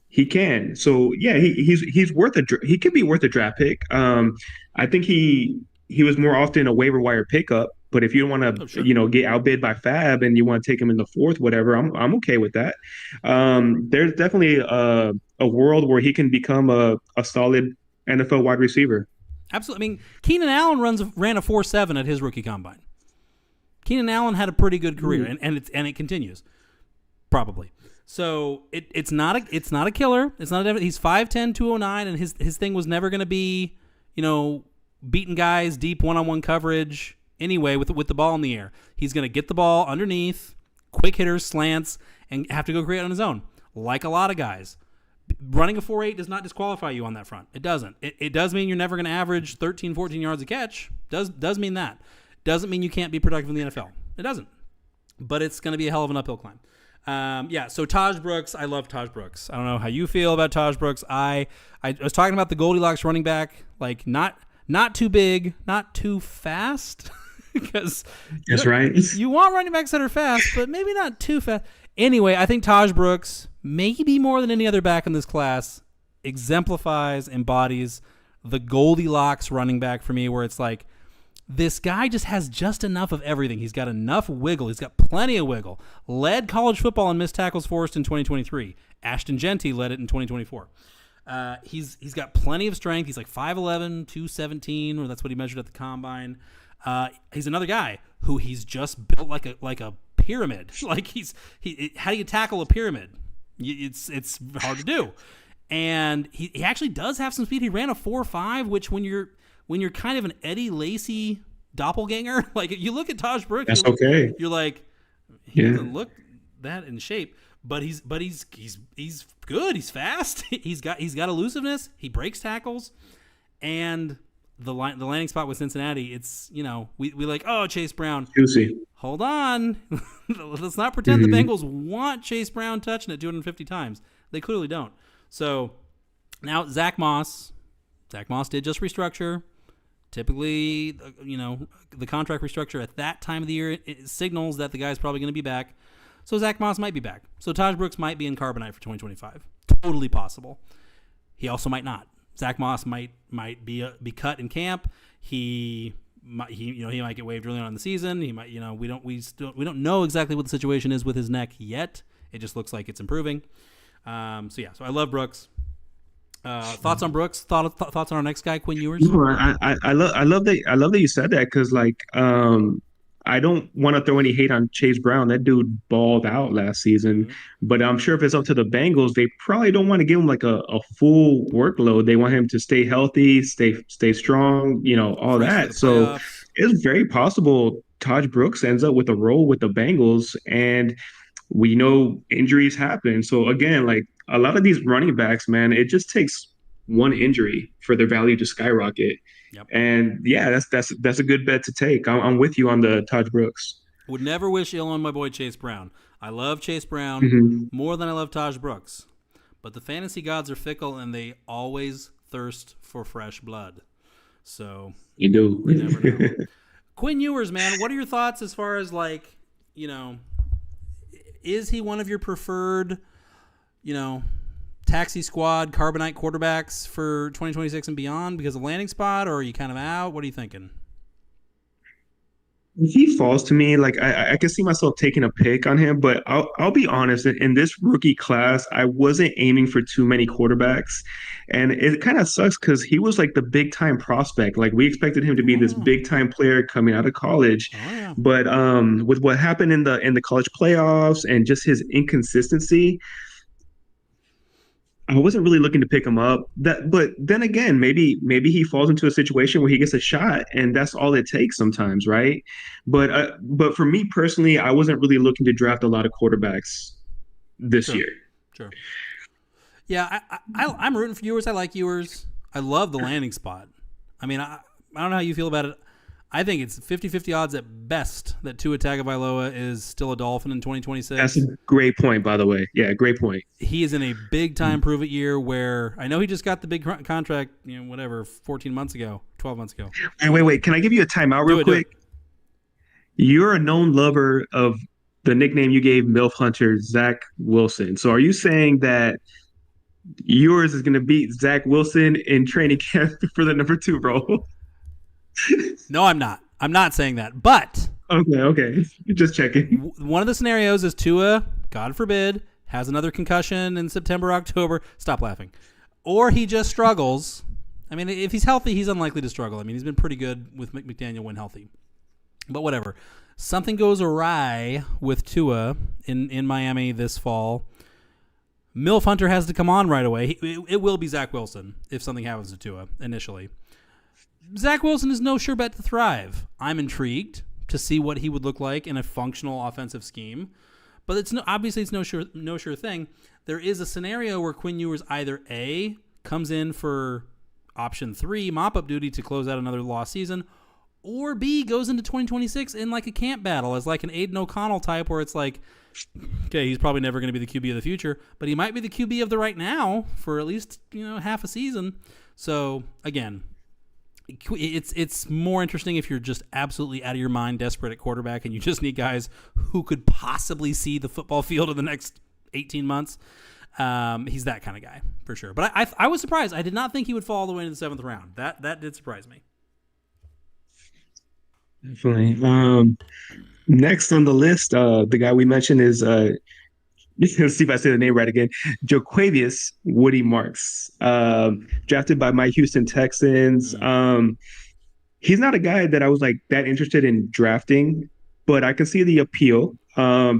He can. So yeah, he's worth he could be worth a draft pick. I think he was more often a waiver wire pickup. But if you don't want to, sure, get outbid by Fab and you want to take him in the 4th, whatever, I'm okay with that. There's definitely a world where he can become a solid NFL wide receiver. Absolutely. I mean, Keenan Allen ran a 4.7 at his rookie combine. Keenan Allen had a pretty good career, and it continues, probably. So it's not a killer. It's not he's 5'10", 209, and his thing was never going to be, beating guys deep one-on-one coverage. Anyway, with the ball in the air, he's going to get the ball underneath, quick hitters, slants, and have to go create on his own, like a lot of guys. Running a 4.8 does not disqualify you on that front. It doesn't. It does mean you're never going to average 13, 14 yards a catch. Does mean that. Doesn't mean you can't be productive in the NFL. It doesn't. But it's going to be a hell of an uphill climb. So Tahj Brooks, I love Tahj Brooks. I don't know how you feel about Tahj Brooks. I was talking about the Goldilocks running back, not too big, not too fast. Because that's right. You want running backs that are fast, but maybe not too fast. Anyway, I think Tahj Brooks, maybe more than any other back in this class, embodies the Goldilocks running back for me, where it's like, this guy just has just enough of everything. He's got enough wiggle. He's got plenty of wiggle. Led college football in missed tackles forced in 2023. Ashton Genty led it in 2024. He's got plenty of strength. He's like 5'11", 217, or that's what he measured at the combine. He's another guy who he's just built like a pyramid. How do you tackle a pyramid? It's hard to do. And he actually does have some speed. He ran a 4.5, which when you're kind of an Eddie Lacy doppelganger, you look at Tahj Brooks, that's okay. You're like, he doesn't look that in shape, but he's good. He's fast. He's got elusiveness. He breaks tackles, and the landing spot with Cincinnati, it's, we like, oh, Chase Brown. Juicy. Hold on. Let's not pretend the Bengals want Chase Brown touching it 250 times. They clearly don't. So now Zach Moss did just restructure. Typically, the contract restructure at that time of the year, it signals that the guy's probably going to be back. So Zach Moss might be back. So Tahj Brooks might be in Carbonite for 2025. Totally possible. He also might not. Zach Moss might be cut in camp. He might get waived early on in the season. He might, we don't know exactly what the situation is with his neck yet. It just looks like it's improving. So I love Brooks. Thoughts on Brooks? Thoughts on our next guy, Quinn Ewers? I love that you said that, because I don't want to throw any hate on Chase Brown. That dude balled out last season. But I'm sure if it's up to the Bengals, they probably don't want to give him like a full workload. They want him to stay healthy, stay strong, all Fresh for that. the So playoffs. it's very possible Tahj Brooks ends up with a role with the Bengals, and we know injuries happen. So again, like a lot of these running backs, man, it just takes one injury for their value to skyrocket. Yep. And yeah, that's a good bet to take. I'm with you on the Tahj Brooks. Would never wish ill on my boy Chase Brown. I love Chase Brown more than I love Tahj Brooks. But the fantasy gods are fickle, and they always thirst for fresh blood. So You do. you never know. Quinn Ewers, man, what are your thoughts as far as is he one of your preferred, taxi squad carbonite quarterbacks for 2026 and beyond because of landing spot, or are you kind of out? What are you thinking? If he falls to me, like I can see myself taking a pick on him, but I'll be honest. In this rookie class, I wasn't aiming for too many quarterbacks, and it kind of sucks because he was like the big time prospect. Like we expected him to be this big time player coming out of college, but with what happened in the college playoffs and just his inconsistency, I wasn't really looking to pick him up. But then again, maybe he falls into a situation where he gets a shot, and that's all it takes sometimes, right? But for me personally, I wasn't really looking to draft a lot of quarterbacks this year. Sure. Yeah, I'm rooting for Ewers. I like Ewers. I love the landing spot. I mean, I don't know how you feel about it. I think it's 50-50 odds at best that Tua Tagovailoa is still a Dolphin in 2026. That's a great point, by the way. Yeah, great point. He is in a big-time prove-it year where I know he just got the big contract, 14 months ago, 12 months ago. Wait. Can I give you a timeout real quick? You're a known lover of the nickname you gave MILF Hunter, Zach Wilson. So are you saying that yours is going to beat Zach Wilson in training camp for the number 2 role? No, I'm not. I'm not saying that. But okay. Just checking. One of the scenarios is Tua, God forbid, has another concussion in September, October. Stop laughing. Or he just struggles. I mean, if he's healthy, he's unlikely to struggle. I mean, he's been pretty good with McDaniel when healthy. But whatever. Something goes awry with Tua in Miami this fall. MILF Hunter has to come on right away. It will be Zach Wilson if something happens to Tua initially. Zach Wilson is no sure bet to thrive. I'm intrigued to see what he would look like in a functional offensive scheme, but it's no sure thing. There is a scenario where Quinn Ewers either A, comes in for option 3 mop-up duty to close out another lost season, or B, goes into 2026 in like a camp battle as like an Aiden O'Connell type where it's like, okay, he's probably never going to be the QB of the future, but he might be the QB of the right now for at least half a season. So again, it's more interesting if you're just absolutely out of your mind, desperate at quarterback, and you just need guys who could possibly see the football field in the next 18 months. He's that kind of guy for sure. But I was surprised. I did not think he would fall all the way into the 7th round. That did surprise me. Definitely. Next on the list, the guy we mentioned is let's see if I say the name right again. Jo'quavious Woody Marks, drafted by my Houston Texans. He's not a guy that I was like that interested in drafting, but I can see the appeal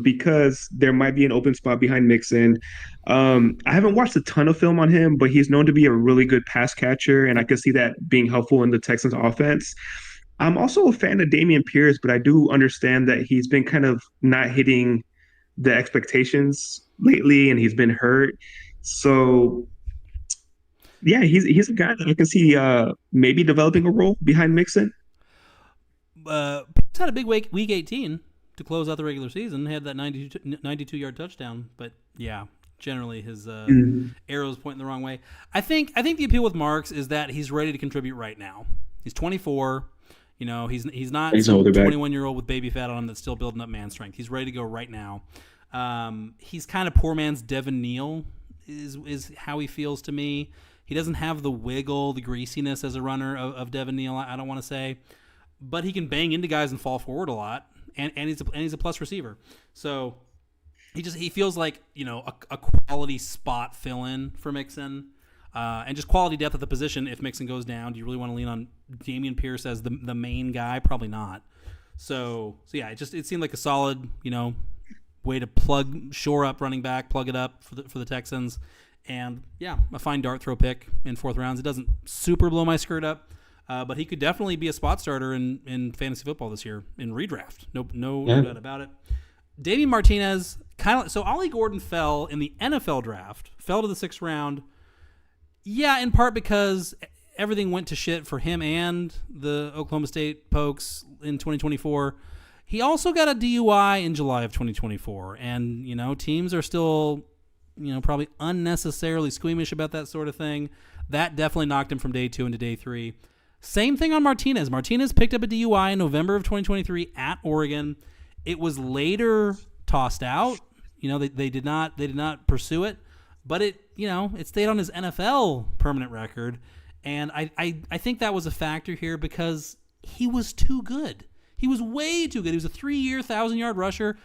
because there might be an open spot behind Mixon. I haven't watched a ton of film on him, but he's known to be a really good pass catcher, and I can see that being helpful in the Texans offense. I'm also a fan of Dameon Pierce, but I do understand that he's been kind of not hitting the expectations lately, and he's been hurt. So, yeah, he's a guy that I can see maybe developing a role behind Mixon. Had a big week 18 to close out the regular season. Had that 92-yard touchdown, but yeah, generally his arrows pointing the wrong way. I think the appeal with Marks is that he's ready to contribute right now. He's 24. He's not a 21-year-old with baby fat on him that's still building up man strength. He's ready to go right now. He's kind of poor man's Devin Neal is how he feels to me. He doesn't have the wiggle, the greasiness as a runner of Devin Neal, I don't want to say. But he can bang into guys and fall forward a lot, and he's a plus receiver. So he feels like a quality spot fill-in for Mixon. And just quality depth at the position if Mixon goes down. Do you really want to lean on Dameon Pierce as the main guy? Probably not. So yeah, it seemed like a solid, way to shore up running back, plug it up for the Texans. And yeah, a fine dart throw pick in fourth rounds. It doesn't super blow my skirt up, but he could definitely be a spot starter in fantasy football this year in redraft. No doubt about it. Damien Martinez, so Ollie Gordon fell in the NFL draft, fell to the 6th round. Yeah, in part because everything went to shit for him and the Oklahoma State Pokes in 2024. He also got a DUI in July of 2024, and teams are still probably unnecessarily squeamish about that sort of thing. That definitely knocked him from day 2 into day 3. Same thing on Martinez. Martinez picked up a DUI in November of 2023 at Oregon. It was later tossed out. They did not pursue it, but it stayed on his NFL permanent record. And I think that was a factor here because he was too good. He was way too good. He was a 3-year, 1,000-yard rusher,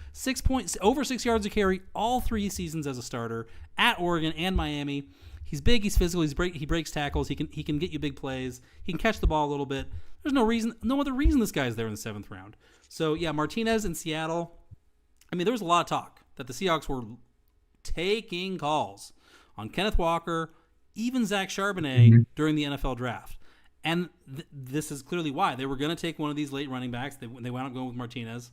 over 6 yards a carry, all 3 seasons as a starter at Oregon and Miami. He's big. He's physical. He breaks tackles. He can get you big plays. He can catch the ball a little bit. There's no other reason this guy's there in the 7th round. So yeah, Martinez in Seattle. I mean, there was a lot of talk that the Seahawks were taking calls on Kenneth Walker, even Zach Charbonnet during the NFL draft. And this is clearly why. They were going to take one of these late running backs. They wound up going with Martinez.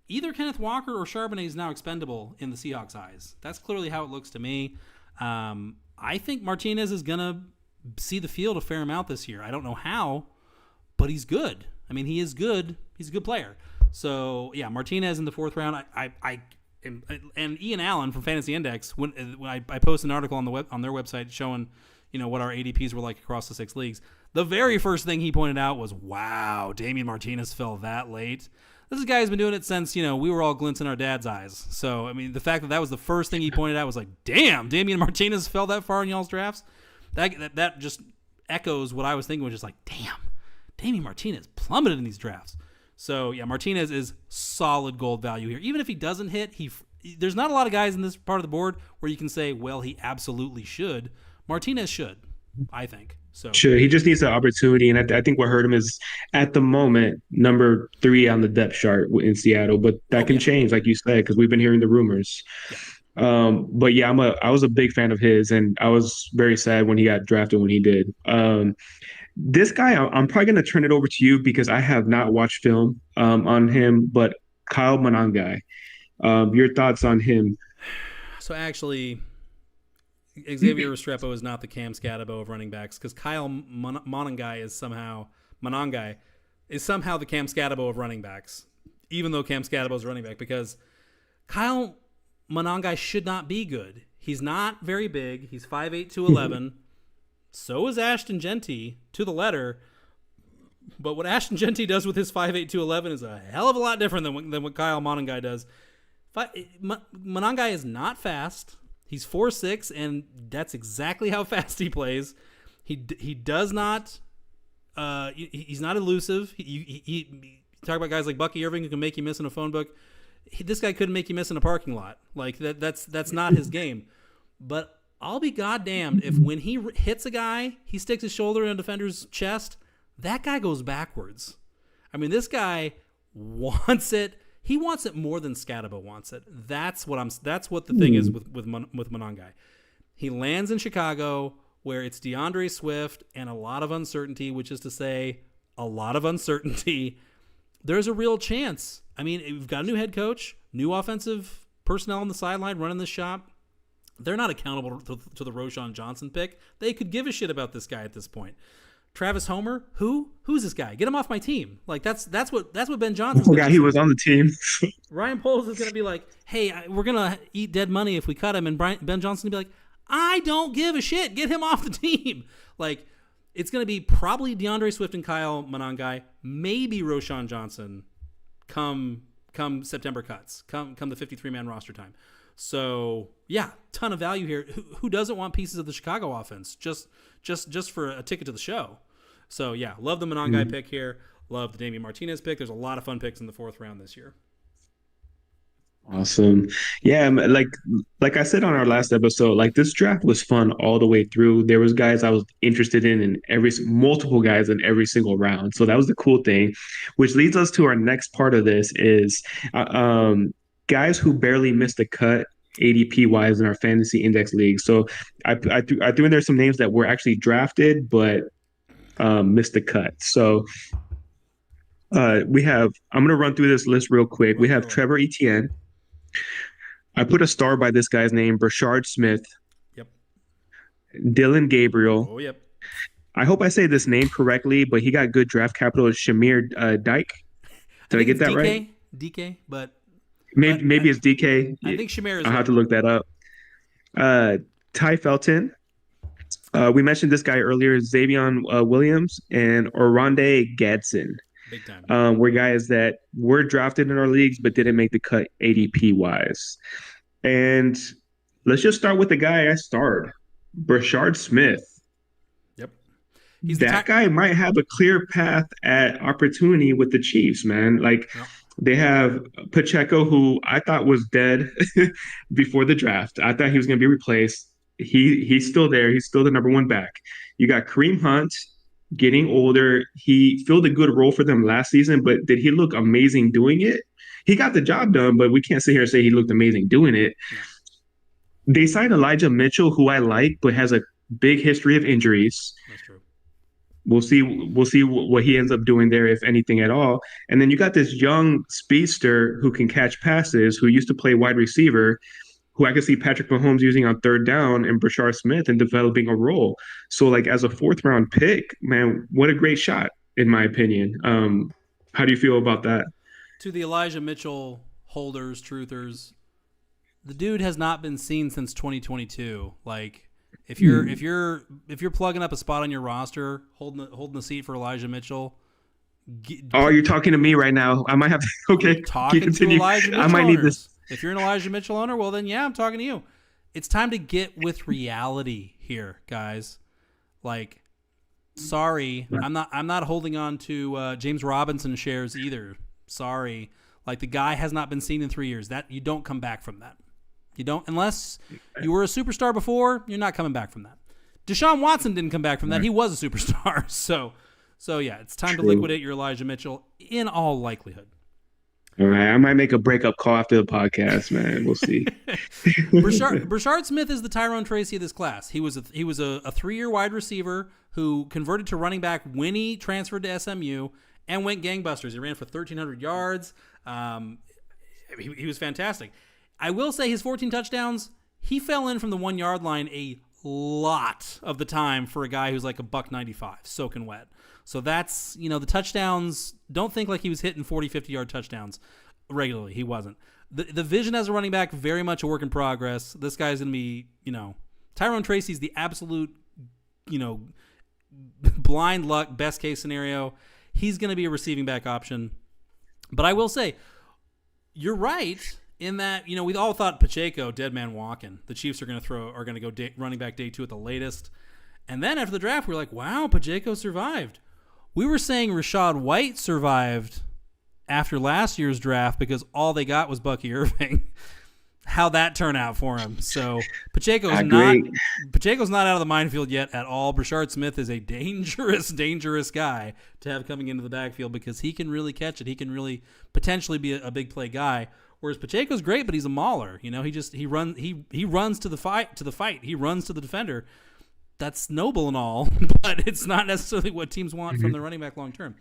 Either Kenneth Walker or Charbonnet is now expendable in the Seahawks' eyes. That's clearly how it looks to me. I think Martinez is going to see the field a fair amount this year. I don't know how, but he's good. I mean, he is good. He's a good player. So, yeah, Martinez in the 4th round. And Ian Allen from Fantasy Index, when I posted an article on their website showing what our ADPs were like across the 6 leagues, the very first thing he pointed out was, wow, Damien Martinez fell that late. This guy has been doing it since, we were all glinting our dad's eyes. So, I mean, the fact that was the first thing he pointed out was like, damn, Damien Martinez fell that far in y'all's drafts. That just echoes what I was thinking, was just like, damn, Damien Martinez plummeted in these drafts. So, yeah, Martinez is solid gold value here. Even if he doesn't hit, there's not a lot of guys in this part of the board where you can say, well, he absolutely should. Martinez should, I think. So sure, he just needs an opportunity, and I think what hurt him is at the moment number 3 on the depth chart in Seattle, but that can change, like you said, because we've been hearing the rumors. But yeah, I was a big fan of his, and I was very sad when he got drafted when he did. This guy, I'm probably going to turn it over to you because I have not watched film on him, but Kyle Monangai, your thoughts on him? So actually, Xavier Restrepo is not the Cam Scatabo of running backs, because Kyle Monangai is somehow the Cam Scatabo of running backs, even though Cam Scatabo is running back, because Kyle Monangai should not be good. He's not very big. He's 5'8", 211. So is Ashton Genty to the letter. But what Ashton Genty does with his 5'8", 211 is a hell of a lot different than what Kyle Monangai does. Monangai is not fast. He's 4'6", and that's exactly how fast he plays. He does not. He's not elusive. He talk about guys like Bucky Irving who can make you miss in a phone book. This guy couldn't make you miss in a parking lot. Like that's not his game. But I'll be goddamned if when he hits a guy, he sticks his shoulder in a defender's chest. That guy goes backwards. I mean, this guy wants it. He wants it more than Scatabo wants it. That's what the thing is with Monangai. He lands in Chicago where it's DeAndre Swift and a lot of uncertainty, which is to say a lot of uncertainty. There's a real chance. I mean, we've got a new head coach, new offensive personnel on the sideline running the shop. They're not accountable to the Roschon Johnson pick. They could give a shit about this guy at this point. Travis Homer, who's this guy? Get him off my team. Like that's what Ben Johnson's forgot he was on the team. Ryan Poles is gonna be like, hey, we're gonna eat dead money if we cut him, and Ben Johnson will be like, I don't give a shit. Get him off the team. Like, it's gonna be probably DeAndre Swift and Kyle Monangai, maybe Roschon Johnson, come September cuts, come the 53-man roster time. So yeah, ton of value here. Who doesn't want pieces of the Chicago offense just for a ticket to the show? So yeah, love the Monangai pick here. Love the Damien Martinez pick. There's a lot of fun picks in the 4th round this year. Awesome. Yeah, like I said on our last episode, like this draft was fun all the way through. There was guys I was interested in multiple guys in every single round. So that was the cool thing, which leads us to our next part of this is guys who barely missed a cut ADP wise in our fantasy index league. So I threw in there some names that were actually drafted but missed the cut. So I'm gonna run through this list real quick. We have Trevor Etienne. I put a star by this guy's name, Brashard Smith. Yep. Dillon Gabriel. Oh, yep. I hope I say this name correctly, but he got good draft capital. Chimere Dike. Did I get that right? DK, but maybe it's DK. I think Chimere is. I'll have to look that up. Tai Felton. We mentioned this guy earlier, Savion Williams and Oronde Gadsden. Big time. Were guys that were drafted in our leagues but didn't make the cut ADP wise. And let's just start with the guy I starred, Brashard Smith. Yep. That guy might have a clear path at opportunity with the Chiefs, man. Like they have Pacheco, who I thought was dead before the draft. I thought he was going to be replaced. He's still there. He's still the number one back. You got Kareem Hunt getting older. He filled a good role for them last season, but did he look amazing doing it? He got the job done, but we can't sit here and say he looked amazing doing it. They signed Elijah Mitchell, who I like, but has a big history of injuries. That's true. We'll see what he ends up doing there, if anything at all. And then you got this young speedster who can catch passes, who used to play wide receiver, who I could see Patrick Mahomes using on third down, and Brashard Smith and developing a role. So, like, as a fourth round pick, man, what a great shot, in my opinion. How do you feel about that? To the Elijah Mitchell holders, truthers, the dude has not been seen since 2022. Like, if you're plugging up a spot on your roster, holding the seat for Elijah Mitchell. You're talking to me right now. I might have to. Okay, talking to Elijah Mitchell. I might need this. If you're an Elijah Mitchell owner, well then yeah, I'm talking to you. It's time to get with reality here, guys. Like, sorry, I'm not holding on to James Robinson shares either. Sorry, like the guy has not been seen in 3 years. That you don't come back from that. You don't, unless you were a superstar before. You're not coming back from that. Deshaun Watson didn't come back from that. He was a superstar. So yeah, it's time to liquidate your Elijah Mitchell in all likelihood. All right, I might make a breakup call after the podcast, man. We'll see. Brashard Smith is the Tyrone Tracy of this class. He was a 3-year wide receiver who converted to running back when he transferred to SMU and went gangbusters. He ran for 1,300 yards. He was fantastic. I will say his 14 touchdowns, he fell in from the 1 yard line a lot of the time for a guy who's like a $195, soaking wet. So that's, the touchdowns, don't think like he was hitting 40, 50-yard touchdowns regularly. He wasn't. The vision as a running back, very much a work in progress. This guy's going to be, Tyrone Tracy's the absolute, blind luck, best case scenario. He's going to be a receiving back option. But I will say, you're right in that, we all thought Pacheco, dead man walking. The Chiefs are going to go running back day 2 at the latest. And then after the draft, we were like, wow, Pacheco survived. We were saying Rachaad White survived after last year's draft because all they got was Bucky Irving. How that turned out for him. So Pacheco's not out of the minefield yet at all. Brashard Smith is a dangerous guy to have coming into the backfield because he can really catch it. He can really potentially be a big play guy. Whereas Pacheco's great, but he's a mauler. He runs to the fight. He runs to the defender. That's noble and all, but it's not necessarily what teams want from the running back long term.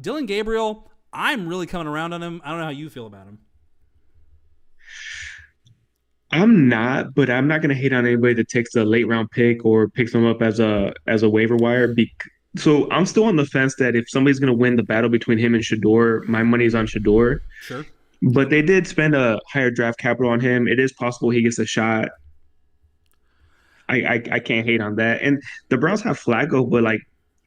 Dillon Gabriel, I'm really coming around on him. I don't know how you feel about him. I'm not, but I'm not going to hate on anybody that takes a late round pick or picks them up as a waiver wire. So I'm still on the fence that if somebody's going to win the battle between him and Shador, my money's on Shador. Sure. But they did spend a higher draft capital on him. It is possible he gets a shot. I can't hate on that. And the Browns have Flacco, but like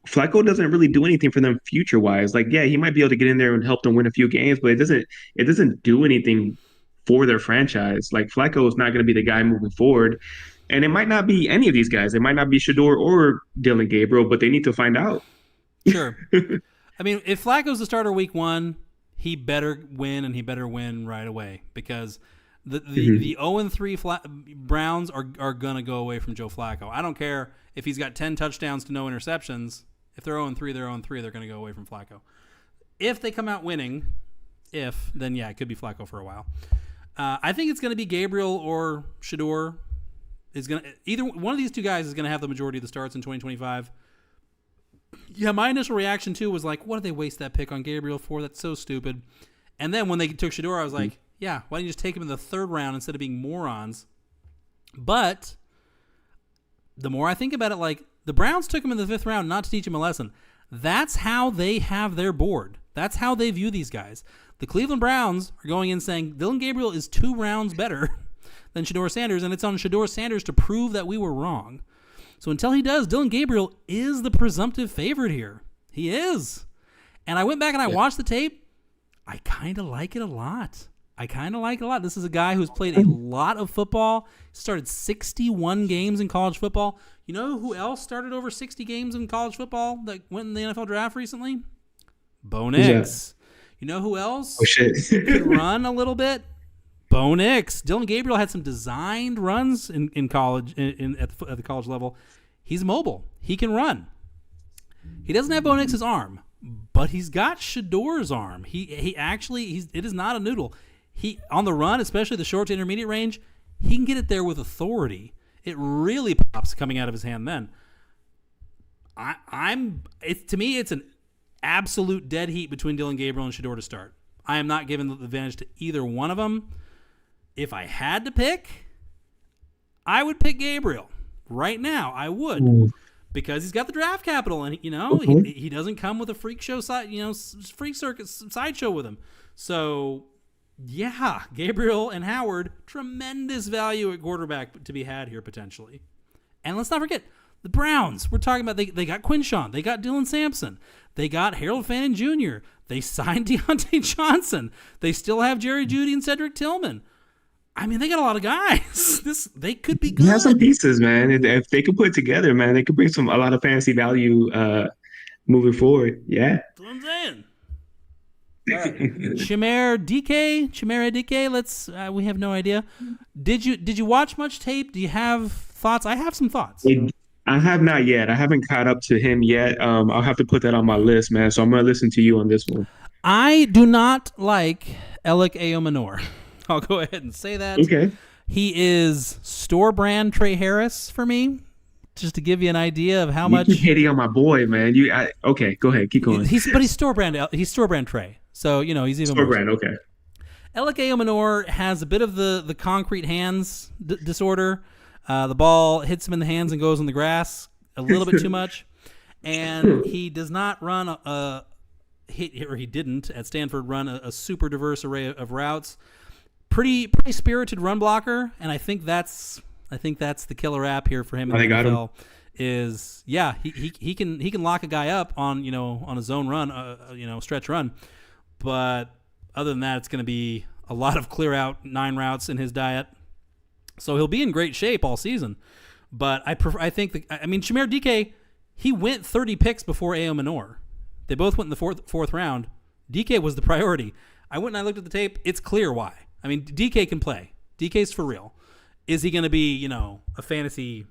Flacco doesn't really do anything for them future wise. Like, yeah, he might be able to get in there and help them win a few games, but it doesn't do anything for their franchise. Like Flacco is not going to be the guy moving forward. And it might not be any of these guys. It might not be Shador or Dillon Gabriel, but they need to find out. Sure. I mean, if Flacco's the starter week 1, he better win, and he better win right away, because the 0-3 Browns are going to go away from Joe Flacco. I don't care if he's got 10 touchdowns to no interceptions. If they're 0-3, they're 0-3. They're going to go away from Flacco. If they come out winning, then yeah, it could be Flacco for a while. I think it's going to be Gabriel or Shedeur. Either one of these two guys is going to have the majority of the starts in 2025. Yeah, my initial reaction too was like, what did they waste that pick on Gabriel for? That's so stupid. And then when they took Shedeur, I was like, yeah, why don't you just take him in the third round instead of being morons? But the more I think about it, like, the Browns took him in the fifth round not to teach him a lesson. That's how they have their board. That's how they view these guys. The Cleveland Browns are going in saying Dillon Gabriel is 2 rounds better than Shedeur Sanders, and it's on Shedeur Sanders to prove that we were wrong. So until he does, Dillon Gabriel is the presumptive favorite here. He is. And I went back and I watched the tape. I kind of like it a lot. This is a guy who's played a lot of football. He started 61 games in college football. You know who else started over 60 games in college football that went in the NFL draft recently? Bo Nix. You know who else could run a little bit? Bo Nix. Dillon Gabriel had some designed runs in college at the college level. He's mobile. He can run. He doesn't have Bo Nix's arm, but he's got Shedeur's arm. It is not a noodle. He on the run, especially the short to intermediate range, he can get it there with authority. It really pops coming out of his hand then. To me, it's an absolute dead heat between Dillon Gabriel and Shedeur to start. I am not giving the advantage to either one of them. If I had to pick, I would pick Gabriel. Right now, I would. Because he's got the draft capital, and he doesn't come with a freak show freak circuit sideshow with him. So yeah, Gabriel and Howard, tremendous value at quarterback to be had here potentially. And let's not forget, the Browns, we're talking about, they got Quinshawn, they got Dylan Sampson, they got Harold Fannin Jr., they signed Deontay Johnson, they still have Jerry Jeudy and Cedric Tillman. I mean, they got a lot of guys. They could be good. They have some pieces, man. If they could put it together, man, they could bring a lot of fantasy value moving forward. Yeah. That's what I'm saying. Chimere Dike. We have no idea. Did you watch much tape? Do you have thoughts? I have some thoughts. I have not yet. I haven't caught up to him yet. I'll have to put that on my list, man. So I'm gonna listen to you on this one. I do not like Alec Eomanor. I'll go ahead and say that. Okay. He is store brand Trey Harris for me. Just to give you an idea of how much. You keep hating on my boy, man. Okay, go ahead, keep going. He's store brand. He's store brand Trey. So he's even store brand. Okay. Alec Eomanor has a bit of the concrete hands disorder. The ball hits him in the hands and goes in the grass a little bit too much, and he does not run he didn't at Stanford run a super diverse array of routes. Pretty spirited run blocker, and I think that's the killer app here for him in the NFL. Is he can lock a guy up on a zone run, stretch run, but other than that, it's going to be a lot of clear out 9 routes in his diet. So he'll be in great shape all season. But Chimere Dike, he went 30 picks before Eomanor. They both went in the fourth round. Dike was the priority. I went and I looked at the tape. It's clear why. I mean, DK can play. DK's for real. Is he going to be, a fantasy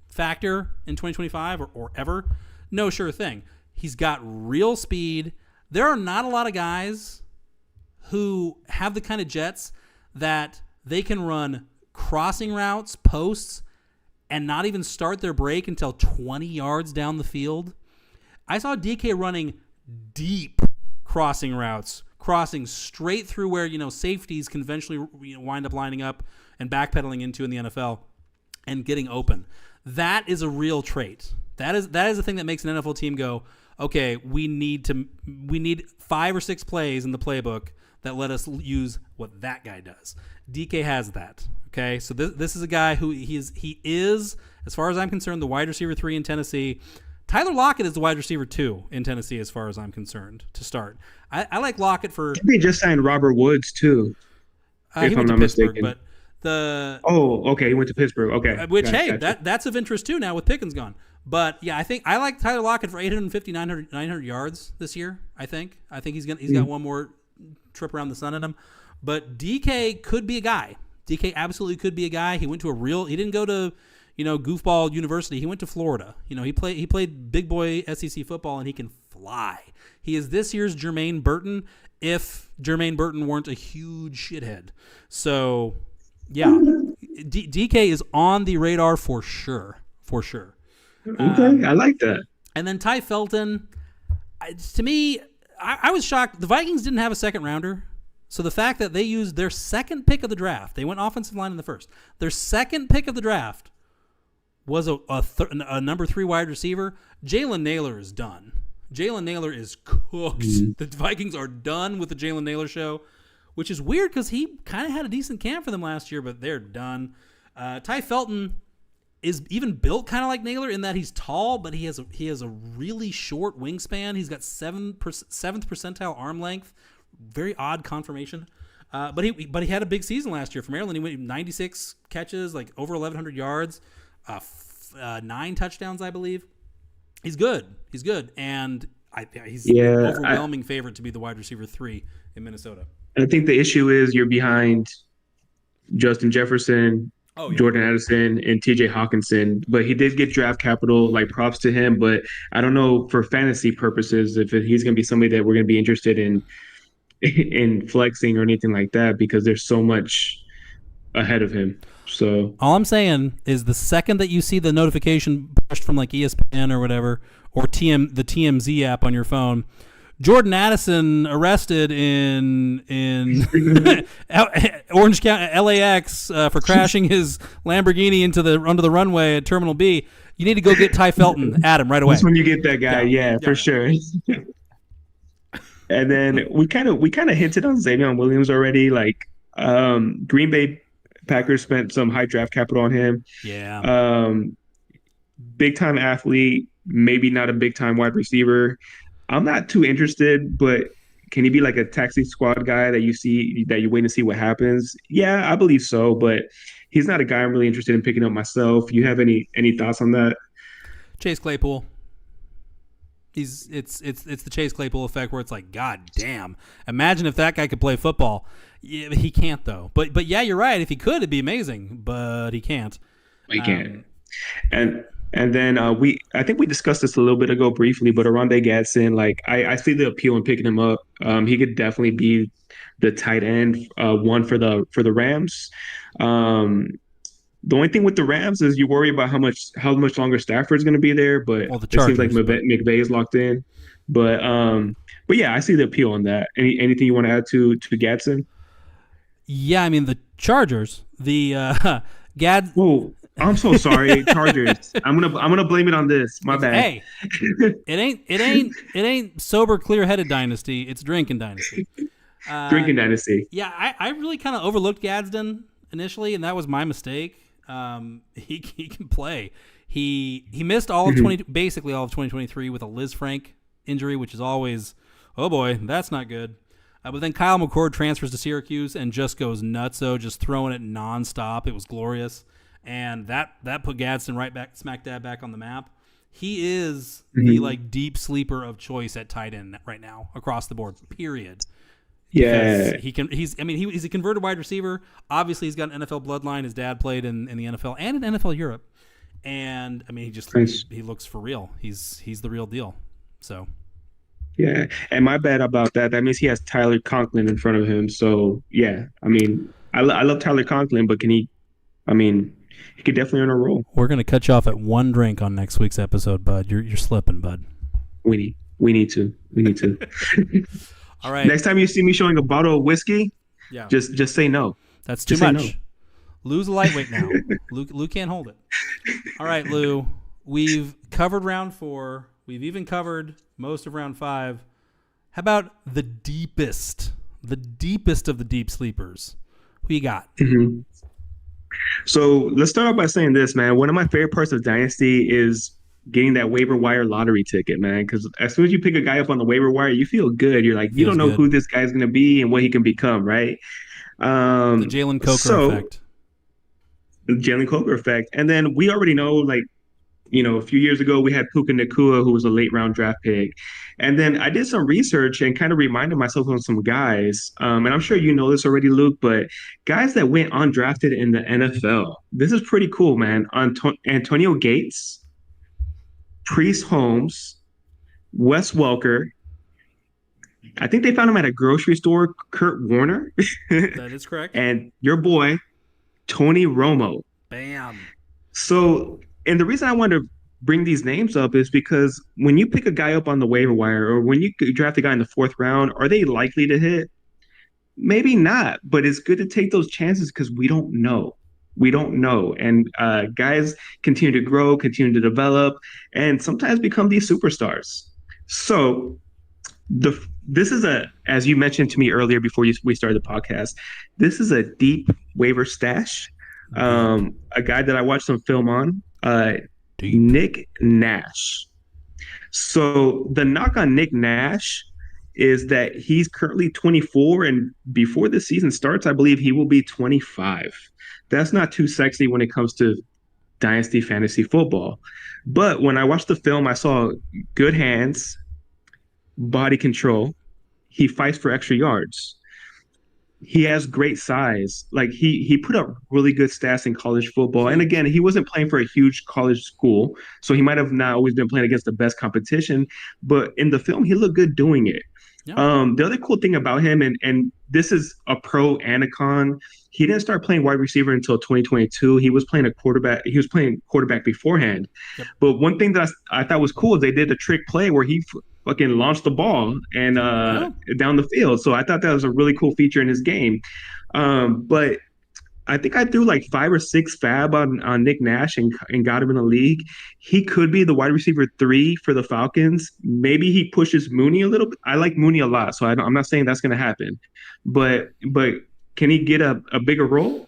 factor in 2025 or ever? No sure thing. He's got real speed. There are not a lot of guys who have the kind of jets that they can run crossing routes, posts, and not even start their break until 20 yards down the field. I saw DK running deep crossing routes, crossing straight through where safeties conventionally wind up lining up and backpedaling into in the NFL and getting open. That is a real trait. That is the thing that makes an NFL team go, okay, we need 5 or 6 plays in the playbook that let us use what that guy does. DK has that. Okay, so this is a guy who he is, as far as I'm concerned, the wide receiver 3 in Tennessee. Tyler Lockett is the wide receiver 2 in Tennessee, as far as I'm concerned, to start. I like Lockett for. They just signed Robert Woods too. He went to Pittsburgh, but he went to Pittsburgh. Okay, gotcha. That's of interest too now with Pickens gone. But yeah, I like Tyler Lockett for 850, 900 yards this year. I think he's got one more trip around the sun in him. But DK could be a guy. DK absolutely could be a guy. He went to he didn't go to, goofball university. He went to Florida. He played big boy SEC football, and he can fly. He is this year's Jermaine Burton if Jermaine Burton weren't a huge shithead. So, yeah, DK is on the radar for sure. For sure. Okay, I like that. And then Tai Felton, to me, I was shocked. The Vikings didn't have a second rounder. So the fact that they used their second pick of the draft, they went offensive line in the first. Their second pick of the draft was a number 3 wide receiver. Jalen Nailor is done. Jalen Nailor is cooked. The Vikings are done with the Jalen Nailor show, which is weird because he kind of had a decent camp for them last year, but they're done. Tai Felton is even built kind of like Nailor in that he's tall, but he has a really short wingspan. He's got 7th percentile arm length. Very odd conformation. But he had a big season last year for Maryland. He went 96 catches, like over 1,100 yards, 9 touchdowns, I believe. He's good. And he's an overwhelming favorite to be the wide receiver 3 in Minnesota. I think the issue is you're behind Justin Jefferson, Jordan Addison, and TJ Hawkinson, but he did get draft capital, like props to him. But I don't know for fantasy purposes if he's going to be somebody that we're going to be interested in flexing or anything like that because there's so much ahead of him. So all I'm saying is the second that you see the notification pushed from like ESPN or whatever, or the TMZ app on your phone, Jordan Addison arrested in Orange County, LAX, for crashing his Lamborghini onto the runway at Terminal B. You need to go get Tai Felton, Adam, right away. That's when you get that guy, for sure. And then we kind of hinted on Savion Williams already. Like Green Bay Packers spent some high draft capital on him. Yeah. Big time athlete, maybe not a big time wide receiver. I'm not too interested, but can he be like a taxi squad guy that you wait to see what happens? Yeah, I believe so, but he's not a guy I'm really interested in picking up myself. You have any thoughts on that? Chase Claypool. It's the Chase Claypool effect where it's like, God damn, imagine if that guy could play football. Yeah, he can't though. But yeah, you're right. If he could, it'd be amazing. But he can't. He can't. And then I think we discussed this a little bit ago briefly, but Oronde Gadsden, like I see the appeal in picking him up. He could definitely be the tight end one for the Rams. The only thing with the Rams is you worry about how much longer Stafford's going to be there, but it seems like McVay is locked in. But yeah, I see the appeal on that. Anything you want to add to Gadsden? Yeah, I mean the Chargers, the Whoa, I'm so sorry, Chargers. I'm gonna blame it on this. My bad. Hey, it ain't sober, clear-headed dynasty. It's drinking dynasty. Drinking dynasty. Yeah, I really kind of overlooked Gadsden initially, and that was my mistake. He can play. He missed basically all of 2023 with a Liz Frank injury, which is always, oh boy, that's not good. But then Kyle McCord transfers to Syracuse and just goes nutso, just throwing it nonstop. It was glorious, and that put Gadsden right back, smack dab back on the map. He is the like deep sleeper of choice at tight end right now across the board. Period. Yeah, he's a converted wide receiver. Obviously, he's got an NFL bloodline. His dad played in the NFL and in NFL Europe, and I mean, he looks for real. He's the real deal. So. Yeah, and my bad about that. That means he has Tyler Conklin in front of him. So yeah, I mean, I love Tyler Conklin, but he could definitely earn a role. We're gonna cut you off at one drink on next week's episode, bud. You're slipping, bud. We need to. All right. Next time you see me showing a bottle of whiskey, just say no. That's too much. No. Lou's a lightweight now. Lou can't hold it. All right, Lou. We've covered round 4. We've even covered most of round 5. How about the deepest of the deep sleepers? Who you got? Mm-hmm. So let's start off by saying this, man. One of my favorite parts of Dynasty is getting that waiver wire lottery ticket, man. Because as soon as you pick a guy up on the waiver wire, you feel good. You're like, you don't know who this guy's going to be and what he can become, right? The Jalen Coker effect. The Jalen Coker effect. And then we already know, like, A few years ago, we had Puka Nakua, who was a late round draft pick. And then I did some research and kind of reminded myself of some guys. And I'm sure you know this already, Luke, but guys that went undrafted in the NFL. This is pretty cool, man. Antonio Gates, Priest Holmes, Wes Welker. I think they found him at a grocery store, Kurt Warner. That is correct. And your boy, Tony Romo. Bam. So, and the reason I wanted to bring these names up is because when you pick a guy up on the waiver wire or when you draft a guy in the fourth round, are they likely to hit? Maybe not, but it's good to take those chances because we don't know. We don't know. And guys continue to grow, continue to develop, and sometimes become these superstars. So, this is as you mentioned to me earlier before we started the podcast, this is a deep waiver stash. A guy that I watched some film on, Nick Nash. So the knock on Nick Nash is that he's currently 24, and before the season starts, I believe he will be 25. That's not too sexy when it comes to dynasty fantasy football. But when I watched the film, I saw good hands, body control. He fights for extra yards. He has great size. Like he put up really good stats in college football. And again, he wasn't playing for a huge college school, so he might have not always been playing against the best competition. But in the film, he looked good doing it. Yeah. The other cool thing about him, and this is a pro and a con, he didn't start playing wide receiver until 2022. He was playing quarterback. He was playing quarterback beforehand. Yep. But one thing that I thought was cool is they did a trick play where he fucking launched the ball and down the field. So I thought that was a really cool feature in his game. But I think I threw like 5 or 6 fab on Nick Nash and got him in the league. He could be the wide receiver 3 for the Falcons. Maybe he pushes Mooney a little bit. I like Mooney a lot, so I'm not saying that's going to happen. But can he get a bigger role?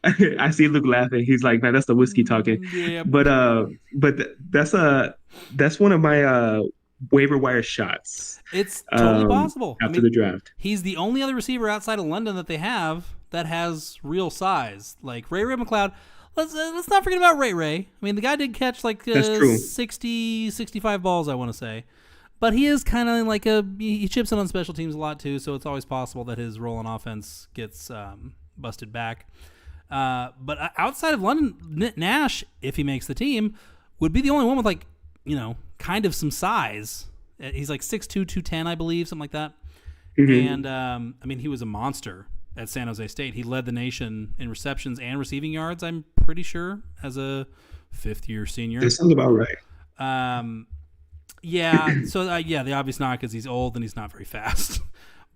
I see Luke laughing. He's like, man, that's the whiskey talking. Yeah. But that's one of my waiver wire shots. It's totally possible after the draft. He's the only other receiver outside of London that they have that has real size. Like Ray McLeod. Let's not forget about Ray. I mean, the guy did catch like 60, 65 balls, I want to say. But he is kind of like he chips in on special teams a lot too, so it's always possible that his role on offense gets busted back. But outside of London, Nash, if he makes the team, would be the only one with like, kind of some size. He's like 6'2", 210, I believe, something like that. Mm-hmm. And he was a monster at San Jose State. He led the nation in receptions and receiving yards, I'm pretty sure, as a fifth-year senior. That sounds about right. Yeah. So, the obvious knock is he's old and he's not very fast.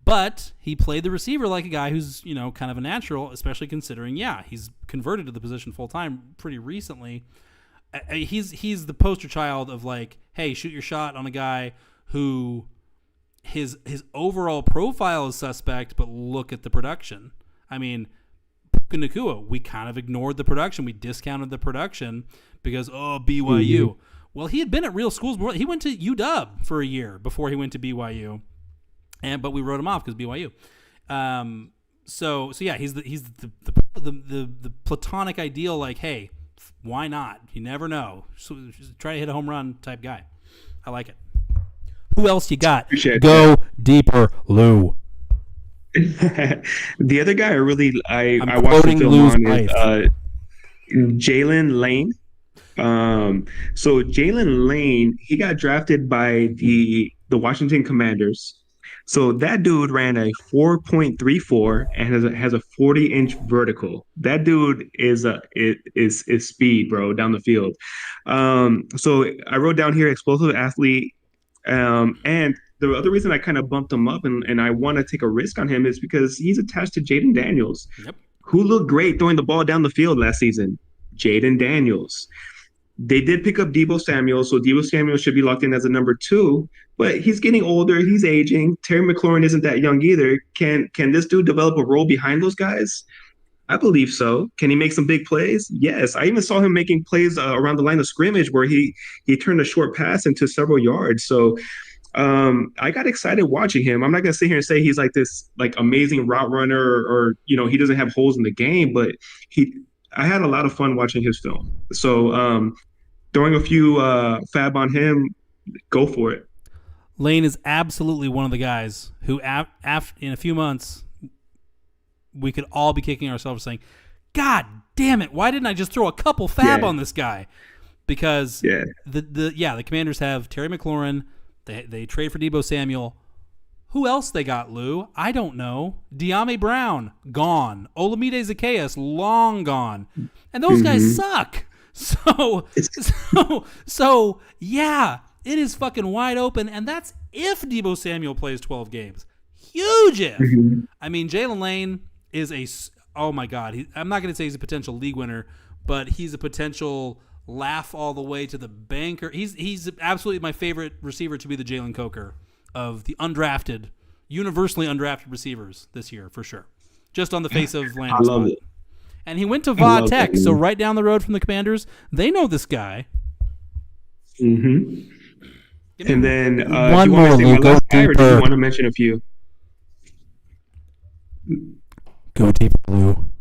But he played the receiver like a guy who's, kind of a natural, especially considering, he's converted to the position full-time pretty recently. He's the poster child of like, hey, shoot your shot on a guy who his overall profile is suspect, but look at the production. I mean, Puka Nakua, we kind of ignored the production. We discounted the production because, BYU. Mm-hmm. Well, he had been at real schools before. He went to UW for a year before he went to BYU, but we wrote him off because BYU. So yeah, he's the platonic ideal. Like, hey, why not? You never know. So just try to hit a home run type guy. I like it. Who else you got? Go deeper, Lou. The other guy I watched the film on is Jaylin Lane. So Jaylin Lane, he got drafted by the Washington Commanders. So that dude ran a 4.34 and has a 40-inch vertical. That dude is speed, bro, down the field. So I wrote down here explosive athlete. And the other reason I kind of bumped him up and I want to take a risk on him is because he's attached to Jaden Daniels, who looked great throwing the ball down the field last season. Jaden Daniels. They did pick up Deebo Samuel, so Deebo Samuel should be locked in as a number 2, but he's getting older. He's aging. Terry McLaurin isn't that young either. Can this dude develop a role behind those guys? I believe so. Can he make some big plays? Yes. I even saw him making plays around the line of scrimmage where he turned a short pass into several yards. So I got excited watching him. I'm not going to sit here and say he's like this like amazing route runner or he doesn't have holes in the game, but I had a lot of fun watching his film. So throwing a few fab on him, go for it. Lane is absolutely one of the guys who, in a few months, we could all be kicking ourselves saying, God damn it, why didn't I just throw a couple fab on this guy? Because the Commanders have Terry McLaurin, they trade for Deebo Samuel. Who else they got, Lou? I don't know. De'Ami Brown, gone. Olamide Zacchaeus, long gone. And those guys suck. So yeah, it is fucking wide open, and that's if Deebo Samuel plays 12 games. Huge if. I mean, Jaylin Lane is oh my God. I'm not going to say he's a potential league winner, but he's a potential laugh all the way to the banker. He's absolutely my favorite receiver to be the Jalen Coker of the universally undrafted receivers this year, for sure. Just on the face of landing I love spot. it. And he went to Va Tech, so right down the road from the Commanders. They know this guy. And then one more, Lou. Go deeper. Or do you want to mention a few? Go deeper, Lou.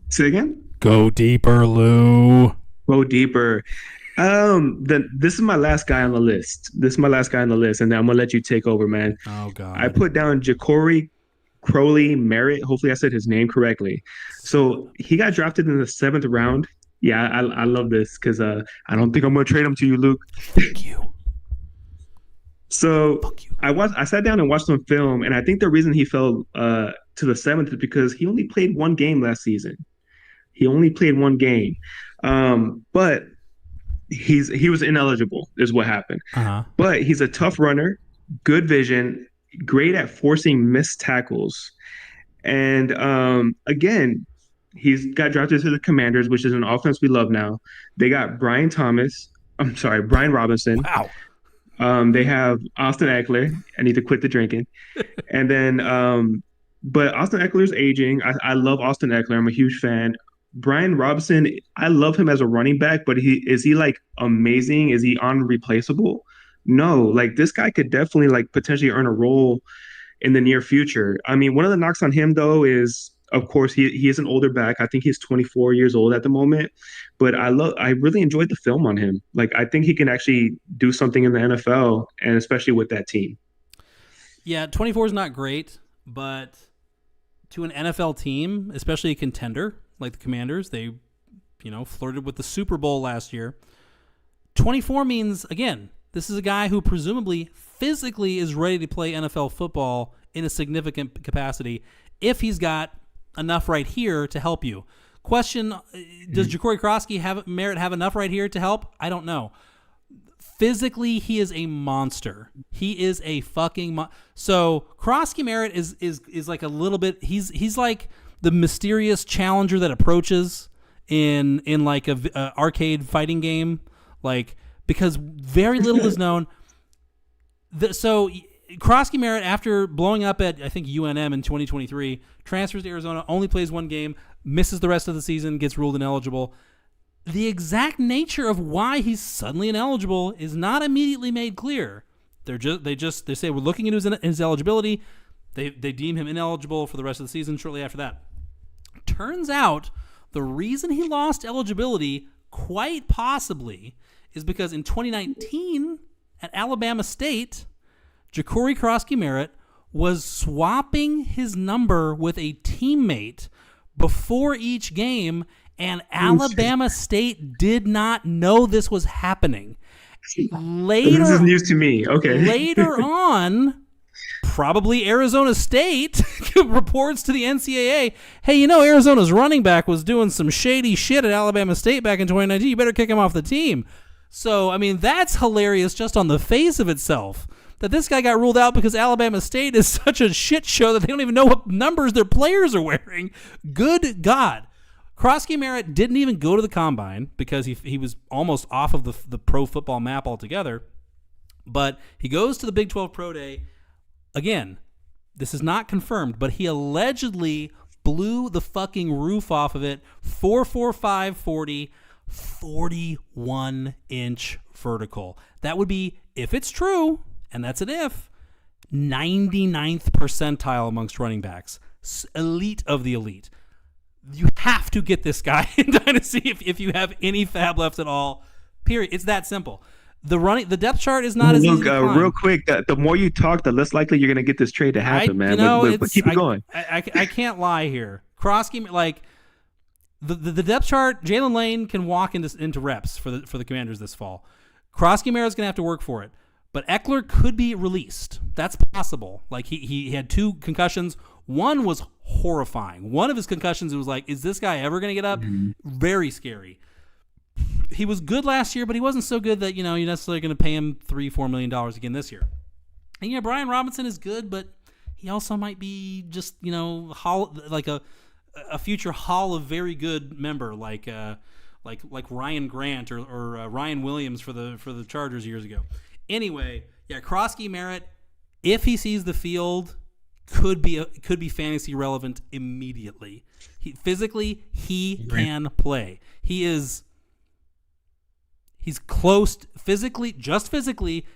Say again? Go deeper, Lou. Go deeper. This is my last guy on the list. And then I'm gonna let you take over, man. Oh God. I put down Jacory Croskey-Merritt. Hopefully I said his name correctly. So he got drafted in the 7th round. Yeah, I love this because I don't think I'm gonna trade him to you, Luke. Fuck you. So I sat down and watched some film, and I think the reason he fell to the 7th is because he only played one game last season. But he was ineligible is what happened. But he's a tough runner, good vision, great at forcing missed tackles. And again, he's got drafted to the Commanders, which is an offense we love now. They got Brian Robinson. Wow. They have Austin Eckler. I need to quit the drinking. And then but Austin Eckler's aging. I love Austin Eckler. I'm a huge fan. Brian Robinson, I love him as a running back, but is he like amazing? Is he unreplaceable? No, like this guy could definitely like potentially earn a role in the near future. I mean, one of the knocks on him though is, of course, he is an older back. I think he's 24 years old at the moment, but I really enjoyed the film on him. Like I think he can actually do something in the NFL, and especially with that team. Yeah, 24 is not great, but to an NFL team, especially a contender like the Commanders, they, flirted with the Super Bowl last year. 24 means, again, this is a guy who presumably physically is ready to play NFL football in a significant capacity if he's got enough right here to help you. Question, does Jacory Croskey-Merritt have enough right here to help? I don't know. Physically, he is a monster. He is a fucking So Croskey-Merritt is like a little bit, he's like the mysterious challenger that approaches in like a arcade fighting game, like, because very little is known. So Croskey-Merritt, after blowing up at I think UNM in 2023, transfers to Arizona, only plays one game, misses the rest of the season, gets ruled ineligible. The exact nature of why he's suddenly ineligible is not immediately made clear. They say we're looking at his eligibility. They deem him ineligible for the rest of the season shortly after that. Turns out the reason he lost eligibility quite possibly is because in 2019 at Alabama State, Jacory Croskey-Merritt was swapping his number with a teammate before each game, and Alabama State did not know this was happening. Later, this is news to me. Okay. Later on, probably Arizona State reports to the NCAA, hey, Arizona's running back was doing some shady shit at Alabama State back in 2019. You better kick him off the team. So, I mean, that's hilarious just on the face of itself, that this guy got ruled out because Alabama State is such a shit show that they don't even know what numbers their players are wearing. Good God. Croskey-Merritt didn't even go to the combine because he was almost off of the pro football map altogether. But he goes to the Big 12 Pro Day. Again, this is not confirmed, but he allegedly blew the fucking roof off of it. 4.45 40, 41-inch vertical. That would be, if it's true, and that's an if, 99th percentile amongst running backs. Elite of the elite. You have to get this guy in Dynasty if you have any fab left at all. Period. It's that simple. The depth chart is not as easy to climb. Real quick, the more you talk, the less likely you're going to get this trade to happen, man. But keep it going. I can't lie here. Kroskey, like the depth chart, Jaylin Lane can walk into reps for the Commanders this fall. Croskey-Merritt's going to have to work for it. But Eckler could be released. That's possible. Like he had 2 concussions. One was horrifying. One of his concussions, it was like, is this guy ever going to get up? Mm-hmm. Very scary. He was good last year, but he wasn't so good that, you're necessarily going to pay him $3-4 million again this year. And Brian Robinson is good, but he also might be just, like a future Hall of Very Good member, like Ryan Grant or Ryan Williams for the Chargers years ago. Anyway, Croskey-Merritt, if he sees the field, could be fantasy relevant immediately. Physically, he can play. He's close physically,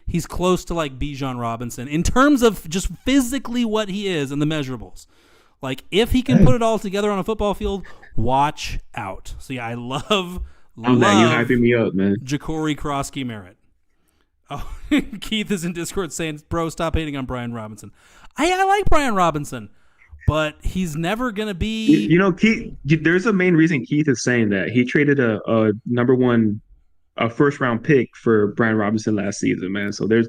he's close to like Bijan Robinson in terms of just physically what he is and the measurables. Like if he can put it all together on a football field, watch out. So I love you hyping me up, man. Jacory Croskey-Merritt. Oh, Keith is in Discord saying, "Bro, stop hating on Brian Robinson." I like Brian Robinson, but he's never gonna be. Keith. There's a main reason Keith is saying that. He traded a number 1, a first round pick for Brian Robinson last season, man. So there's,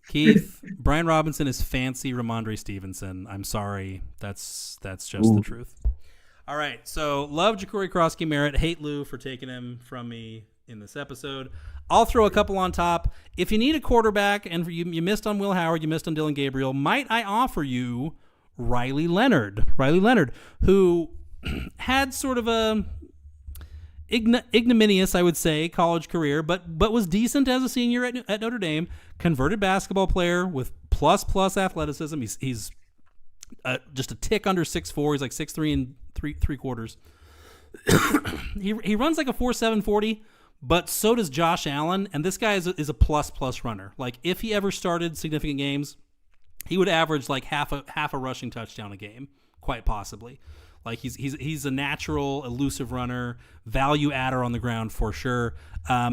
Keith. Brian Robinson is fancy Ramondre Stevenson. I'm sorry, that's just the truth. All right, so love Jacory Croskey-Merritt. Hate Lou for taking him from me in this episode. I'll throw a couple on top. If you need a quarterback and you missed on Will Howard, you missed on Dillon Gabriel, might I offer you Riley Leonard? Riley Leonard, who had sort of a ignominious, I would say, college career, but was decent as a senior at Notre Dame. Converted basketball player with plus athleticism. He's just a tick under 6'4". He's like 6'3" and 3/4. He runs like a 4.7 40. But so does Josh Allen, and this guy is a plus runner. Like if he ever started significant games, he would average like half a rushing touchdown a game, quite possibly. Like he's a natural elusive runner, value adder on the ground for sure.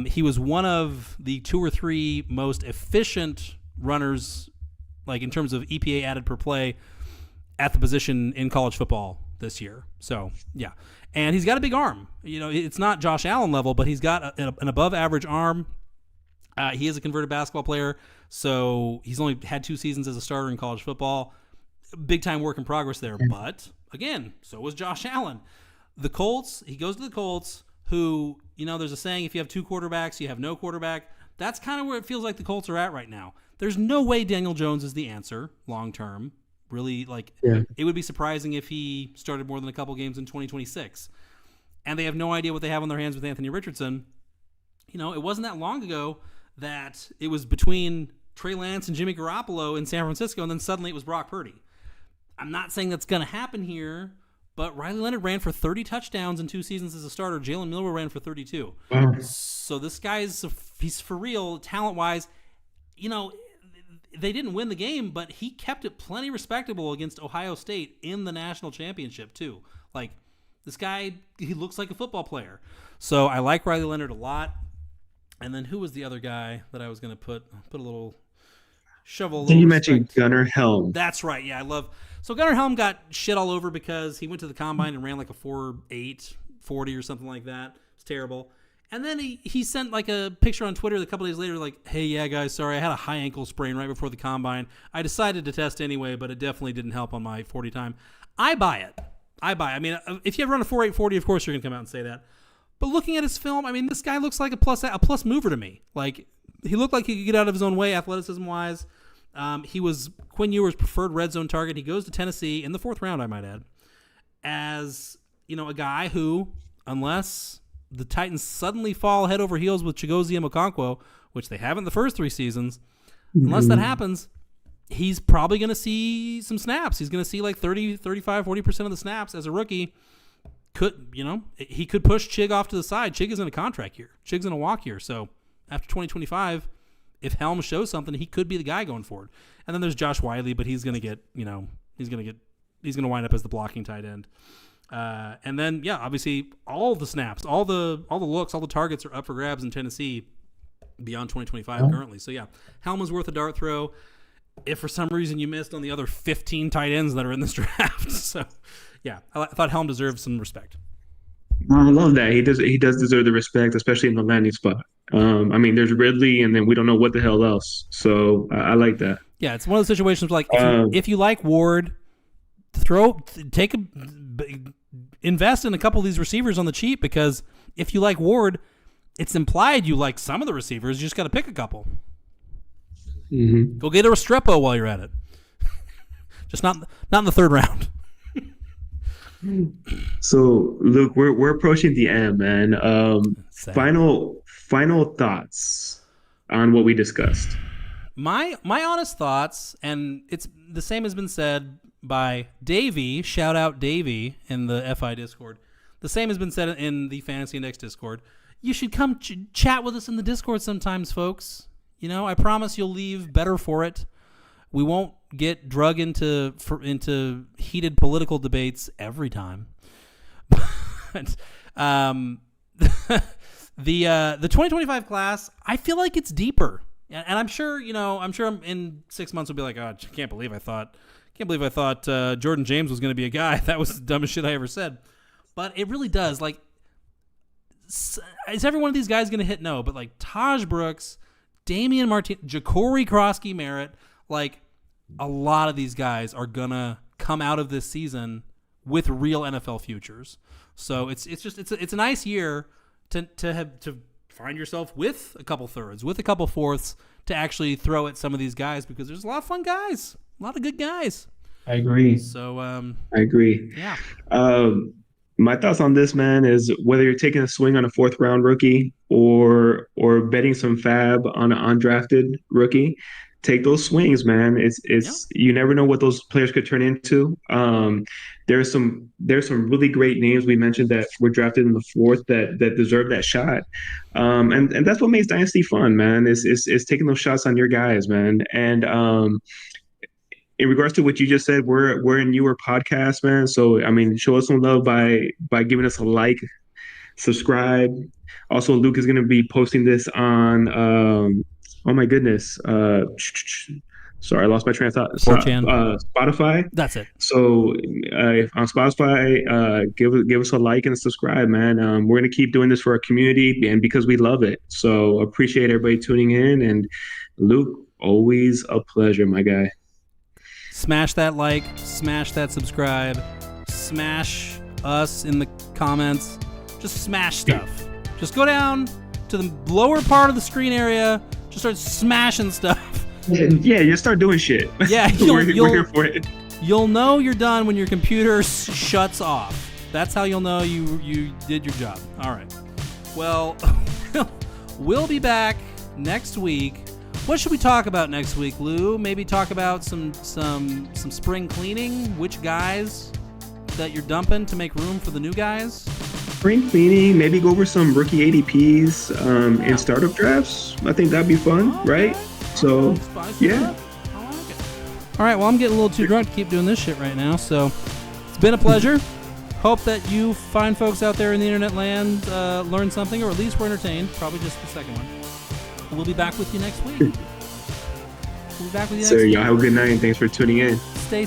He was one of the 2 or 3 most efficient runners, like in terms of EPA added per play, at the position in college football this year. So yeah. And he's got a big arm. It's not Josh Allen level, but he's got an above average arm. He is a converted basketball player, so he's only had 2 seasons as a starter in college football. Big time work in progress there. But again, so was Josh Allen. The Colts, he goes to the Colts, who, there's a saying, if you have 2 quarterbacks, you have no quarterback. That's kind of where it feels like the Colts are at right now. There's no way Daniel Jones is the answer long term. Really, It would be surprising if he started more than a couple games in 2026. And they have no idea what they have on their hands with Anthony Richardson. It wasn't that long ago that it was between Trey Lance and Jimmy Garoppolo in San Francisco, and then suddenly it was Brock Purdy. I'm not saying that's going to happen here, but Riley Leonard ran for 30 touchdowns in 2 seasons as a starter. Jalen Milroe ran for 32. So this guy's he's for real, talent-wise. They didn't win the game, but he kept it plenty respectable against Ohio State in the national championship too. Like this guy, he looks like a football player. So I like Riley Leonard a lot. And then who was the other guy that I was going to put a little shovel? You mentioned Gunnar Helm. That's right. Yeah, So Gunnar Helm got shit all over because he went to the combine and ran like a 4.8 40 or something like that. It's terrible. And then he sent like a picture on Twitter a couple days later like, hey, yeah, guys, sorry, I had a high ankle sprain right before the combine. I decided to test anyway, but it definitely didn't help on my 40 time. I buy it. I mean, if you ever run a 4.8 40, of course you're going to come out and say that. But looking at his film, I mean, this guy looks like a plus mover to me. Like, he looked like he could get out of his own way athleticism-wise. He was Quinn Ewers' preferred red zone target. He goes to Tennessee in the 4th round, I might add, as, a guy who, unless the Titans suddenly fall head over heels with Chigozie Okonkwo, which they haven't the first 3 seasons. Unless that happens, he's probably going to see some snaps. He's going to see like 30, 35, 40% of the snaps as a rookie. He could push Chig off to the side. Chig is in a contract year. Chig's in a walk year. So after 2025, if Helm shows something, he could be the guy going forward. And then there's Josh Wiley, but he's going to get, he's going to wind up as the blocking tight end. And then, yeah, obviously all the snaps, all the looks, all the targets are up for grabs in Tennessee beyond 2025 currently. So, yeah, Helm is worth a dart throw if for some reason you missed on the other 15 tight ends that are in this draft. So, yeah, I thought Helm deserved some respect. I love that. He does deserve the respect, especially in the landing spot. I mean, there's Ridley, and then we don't know what the hell else. So I like that. Yeah, it's one of those situations like if you like Ward, invest in a couple of these receivers on the cheap, because if you like Ward, it's implied you like some of the receivers. You just got to pick a couple. Mm-hmm. Go get a Restrepo while you're at it. Just not in the third round. So, Luke, we're approaching the end, man. Final thoughts on what we discussed. My honest thoughts, and it's the same has been said by Davey. Shout out Davey in the FI Discord. The same has been said in the Fantasy Index Discord. You should come chat with us in the Discord sometimes, folks. You know, I promise you'll leave better for it. We won't get drug into heated political debates every time. But the 2025 class, I feel like it's deeper, and I'm sure I'm in 6 months we'll be like, oh, I can't believe I thought Jordan James was going to be a guy. That was the dumbest shit I ever said. But it really does. Like, is every one of these guys going to hit? No, but like Tahj Brooks, Damien Martinez, Jacory Croskey-Merritt, like a lot of these guys are gonna come out of this season with real NFL futures. So it's a nice year to find yourself with a couple thirds, with a couple fourths to actually throw at some of these guys, because there's a lot of fun guys, a lot of good guys. I agree. So I agree. Yeah. My thoughts on this, man, is whether you're taking a swing on a 4th round rookie or betting some fab on an undrafted rookie, take those swings, man. You never know what those players could turn into. There's some really great names we mentioned that were drafted in the 4th that deserve that shot. And that's what makes Dynasty fun, man, is taking those shots on your guys, man. And in regards to what you just said, we're a newer podcast, man. So I mean, show us some love by giving us a like, subscribe. Also, Luke is going to be posting this on oh my goodness, sorry, I lost my train of thought. Spotify. That's it. So on Spotify, give us a like and a subscribe, man. We're going to keep doing this for our community and because we love it. So appreciate everybody tuning in. And Luke, always a pleasure, my guy. Smash that like, smash that subscribe, smash us in the comments. Just smash stuff. Just go down to the lower part of the screen area. Just start smashing stuff. Yeah, just start doing shit. Yeah, we're here for it. You'll know you're done when your computer shuts off. That's how you'll know you did your job. All right. Well, we'll be back next week. What should we talk about next week, Lou? Maybe talk about some spring cleaning. Which guys that you're dumping to make room for the new guys? Spring cleaning. Maybe go over some rookie ADPs in startup drafts. I think that'd be fun, right? So, yeah. I like it. All right. Well, I'm getting a little too drunk to keep doing this shit right now. So it's been a pleasure. Hope that you fine folks out there in the internet land learned something, or at least were entertained. Probably just the second one. We'll be back with you next week. So y'all have a good night and thanks for tuning in.